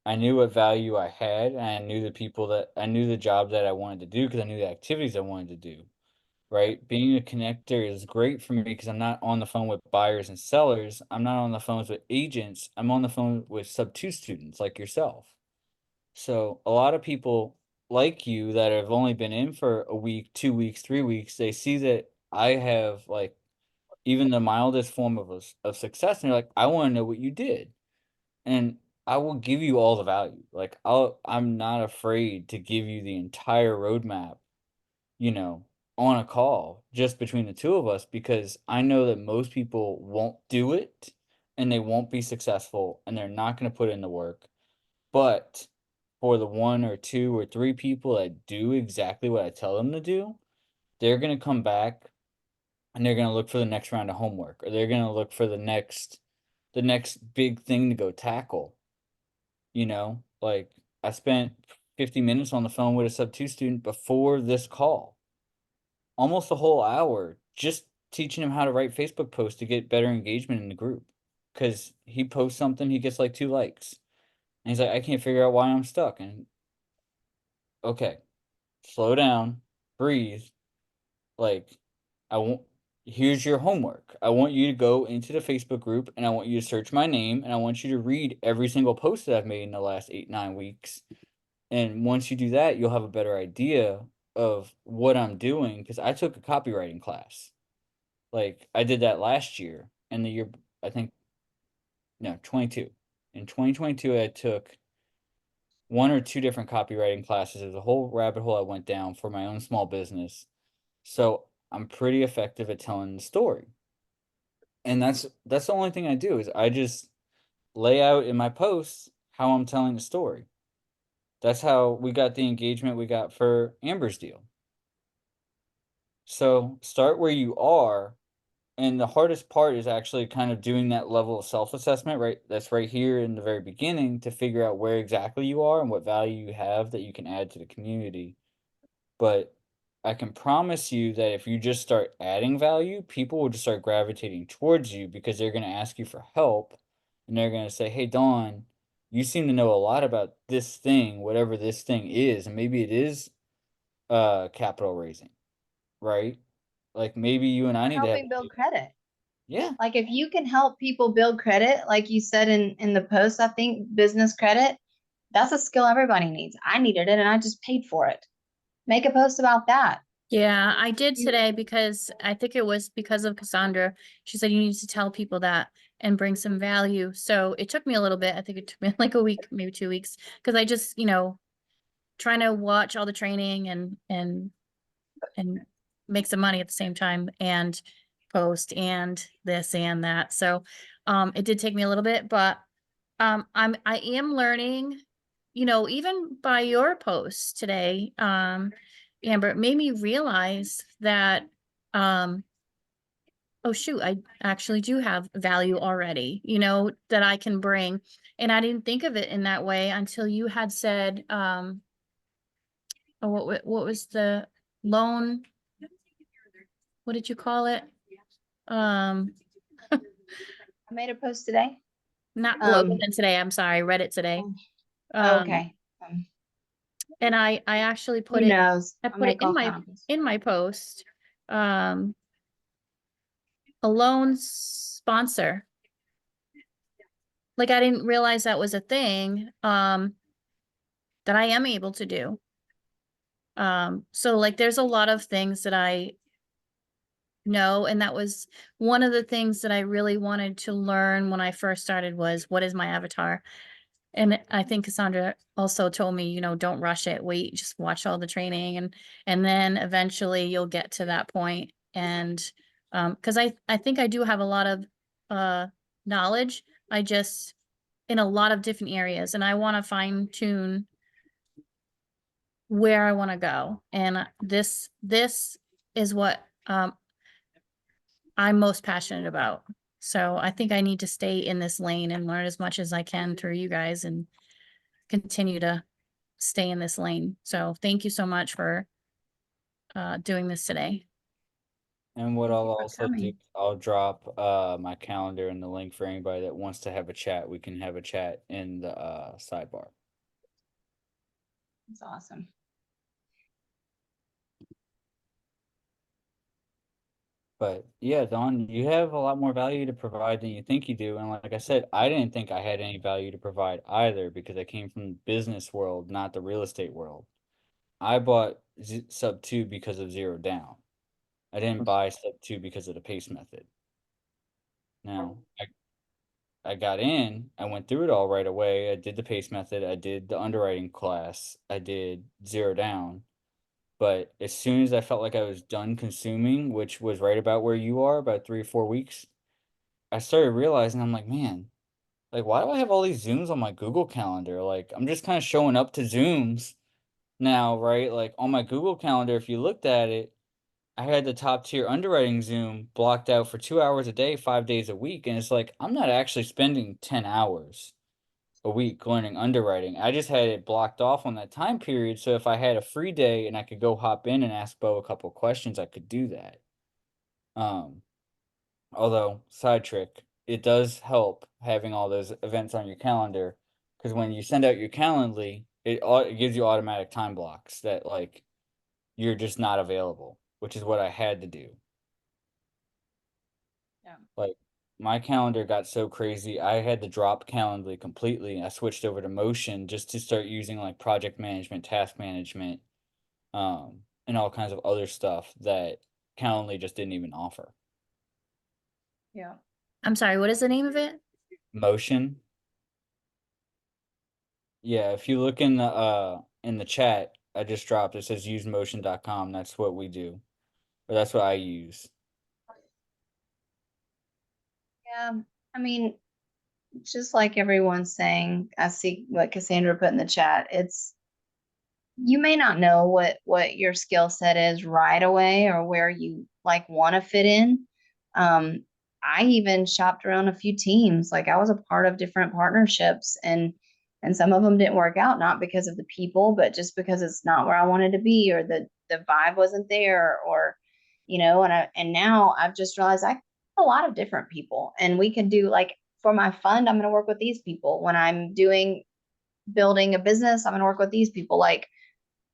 I knew what value I had, and I knew the people that I knew the job that I wanted to do because I knew the activities I wanted to do. Right? Being a connector is great for me because I'm not on the phone with buyers and sellers. I'm not on the phones with agents. I'm on the phone with sub two students like yourself. So a lot of people like you that have only been in for a week, 2 weeks, 3 weeks, they see that I have like even the mildest form of of success, and they're like, I want to know what you did, and I will give you all the value. Like I'm not afraid to give you the entire roadmap, you know, on a call just between the two of us because I know that most people won't do it and they won't be successful and they're not going to put in the work. But for the 1 or 2 or 3 people that do exactly what I tell them to do, they're going to come back and they're going to look for the next round of homework, or they're going to look for the next big thing to go tackle, you know? Like I spent 50 minutes on the phone with a sub 2 student before this call, almost a whole hour, just teaching him how to write Facebook posts to get better engagement in the group. Because he posts something, he gets like 2 likes. And he's like, I can't figure out why I'm stuck. And okay, slow down, breathe. Like, I won't. Here's your homework. I want you to go into the Facebook group and I want you to search my name and I want you to read every single post that I've made in the last 8, 9 weeks. And once you do that, you'll have a better idea of what I'm doing because I took a copywriting class. Like I did that last year and the year I think no, 22. In 2022 I took 1 or 2 different copywriting classes. There's a whole rabbit hole I went down for my own small business. So I'm pretty effective at telling the story. And that's the only thing I do is I just lay out in my posts how I'm telling the story. That's how we got the engagement we got for Amber's deal. So start where you are. And the hardest part is actually kind of doing that level of self-assessment, right? That's right here in the very beginning to figure out where exactly you are and what value you have that you can add to the community. But I can promise you that if you just start adding value, people will just start gravitating towards you because they're going to ask you for help and they're going to say, hey, Dawn, you seem to know a lot about this thing, whatever this thing is. And maybe it is capital raising, right? Like maybe you and I need to have, helping build credit. yeah. Like if you can help people build credit, like you said in the post, I think business credit, that's a skill everybody needs. I needed it and I just paid for it. Make a post about that. Yeah, I did today because I think it was because of Cassandra. She said you need to tell people that and bring some value. So it took me a little bit. I think it took me like a week, maybe 2 weeks, because I just, trying to watch all the training and make some money at the same time and post and this and that. So it did take me a little bit, but I am learning, even by your posts today, Amber, it made me realize that oh shoot, I actually do have value already, that I can bring. And I didn't think of it in that way until you had said, oh, what was the loan? What did you call it? I made a post today. Not well, it wasn't today. I'm sorry, I read it today. Okay. And I actually Who put it, knows? I I'll put it make all kinds. in my post. Um, a loan sponsor. Like I didn't realize that was a thing, that I am able to do. So like there's a lot of things that I know, and that was one of the things that I really wanted to learn when I first started was what is my avatar? And I think Cassandra also told me, don't rush it, wait, just watch all the training and then eventually you'll get to that point. And because I think I do have a lot of knowledge. I just in a lot of different areas and I want to fine tune where I want to go. And this is what I'm most passionate about. So I think I need to stay in this lane and learn as much as I can through you guys and continue to stay in this lane. So thank you so much for doing this today. And what Thank I'll you for also do, coming. I'll drop my calendar and the link for anybody that wants to have a chat. We can have a chat in the sidebar. It's awesome. But yeah, Dawn, you have a lot more value to provide than you think you do. And like I said, I didn't think I had any value to provide either because I came from the business world, not the real estate world. I bought sub 2 because of zero down. I didn't buy sub 2 because of the pace method. Now, I got in, I went through it all right away. I did the pace method, I did the underwriting class, I did zero down. But as soon as I felt like I was done consuming, which was right about where you are, about 3 or 4 weeks, I started realizing I'm like, man, like why do I have all these Zooms on my Google Calendar? Like I'm just kind of showing up to Zooms now, right? Like on my Google Calendar, if you looked at it, I had the top tier underwriting Zoom blocked out for 2 hours a day, 5 days a week. And it's like, I'm not actually spending 10 hours a week learning underwriting. I just had it blocked off on that time period. So if I had a free day and I could go hop in and ask Bo a couple questions, I could do that. Um, Although, side trick, it does help having all those events on your calendar because when you send out your Calendly, it gives you automatic time blocks that like you're just not available, which is what I had to do. Yeah. Like my calendar got so crazy, I had to drop Calendly completely. I switched over to Motion just to start using like project management, task management, and all kinds of other stuff that Calendly just didn't even offer. Yeah. I'm sorry, what is the name of it? Motion. Yeah, if you look in the chat, I just dropped it says usemotion.com. That's what we do. Or that's what I use. Yeah. I mean, just like everyone's saying, I see what Cassandra put in the chat. It's you may not know what your skill set is right away or where you like want to fit in. Um, I even shopped around a few teams. Like I was a part of different partnerships and some of them didn't work out, not because of the people, but just because it's not where I wanted to be or the vibe wasn't there or and now I've just realized I a lot of different people and we can do like for my fund, I'm going to work with these people. When I'm doing building a business, I'm going to work with these people. Like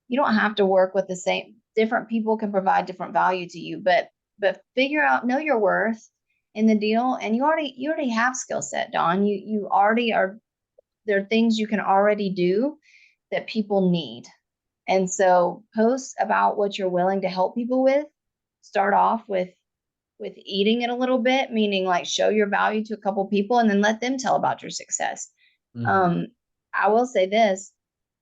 you don't have to work with the same different people can provide different value to you, but figure out know your worth in the deal and you already have skill set, Dawn. You already are there are things you can already do that people need. And so post about what you're willing to help people with. Start off with eating it a little bit, meaning like show your value to a couple people and then let them tell about your success. Mm-hmm. Um, I will say this.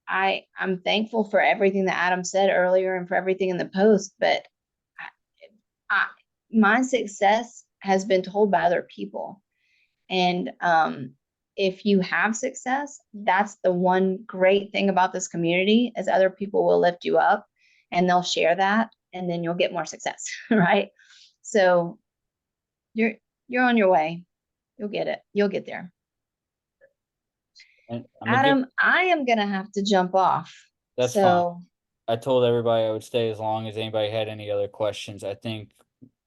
I'm thankful for everything that Adam said earlier and for everything in the post, but I, my success has been told by other people. And if you have success, that's the one great thing about this community is other people will lift you up and they'll share that and then you'll get more success, right? So you're on your way. You'll get it. You'll get there. And I'm gonna give Adam, I am gonna have to jump off. that's fine. So I told everybody I would stay as long as anybody had any other questions. I think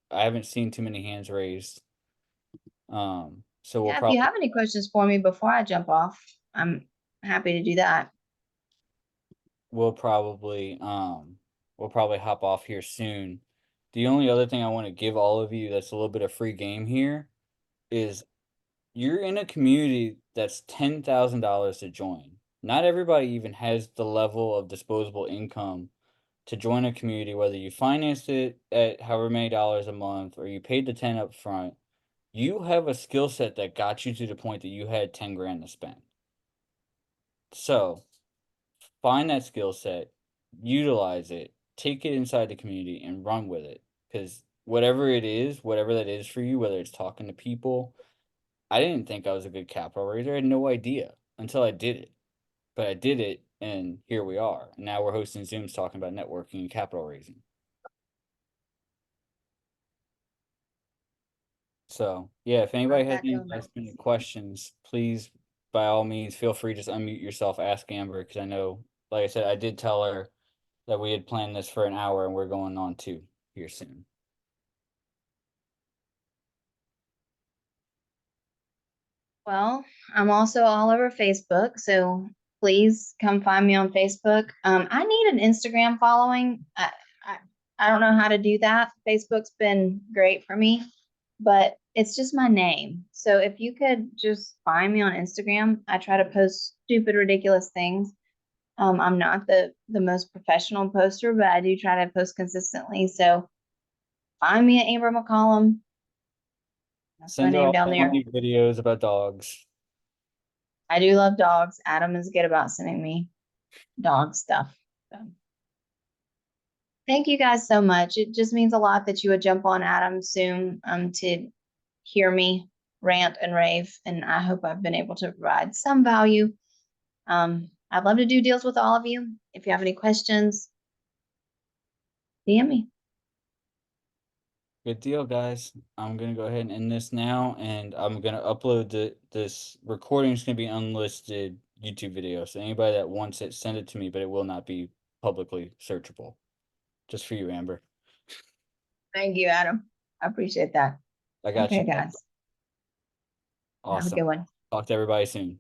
I haven't seen too many hands raised. So we'll yeah, if you probably have any questions for me before I jump off, I'm happy to do that. we'll probably hop off here soon. The only other thing I want to give all of you that's a little bit of free game here is you're in a community that's $10,000 to join. Not everybody even has the level of disposable income to join a community, whether you financed it at however many dollars a month or you paid the 10 up front. You have a skill set that got you to the point that you had 10 grand to spend. So find that skill set, utilize it, take it inside the community and run with it. Because whatever it is, whatever that is for you, whether it's talking to people, I didn't think I was a good capital raiser. I had no idea until I did it. But I did it, and here we are. Now we're hosting Zooms talking about networking and capital raising. So, yeah, if anybody has any last minute questions, please, by all means, feel free to just unmute yourself, ask Amber, because I know, like I said, I did tell her that we had planned this for an hour and we're going on 2 here soon. Well, I'm also all over Facebook, so please come find me on Facebook. I need an Instagram following. I I don't know how to do that. Facebook's been great for me, but it's just my name. So if you could just find me on Instagram, I try to post stupid, ridiculous things. I'm not the most professional poster, but I do try to post consistently. So find me at Amber McCollum. That's my Send her name all down the there. funny videos about dogs. I do love dogs. Adam is good about sending me dog stuff. So, thank you guys so much. It just means a lot that you would jump on Adam soon to hear me rant and rave, and I hope I've been able to provide some value. I'd love to do deals with all of you. If you have any questions, DM me. Good deal, guys. I'm gonna go ahead and end this now, and I'm gonna upload this recording. Is gonna be unlisted YouTube video. So anybody that wants it, send it to me, but it will not be publicly searchable. Just for you, Amber. Thank you, Adam. I appreciate that. I got Okay, you. guys. Have a Awesome. good one. Talk to everybody soon.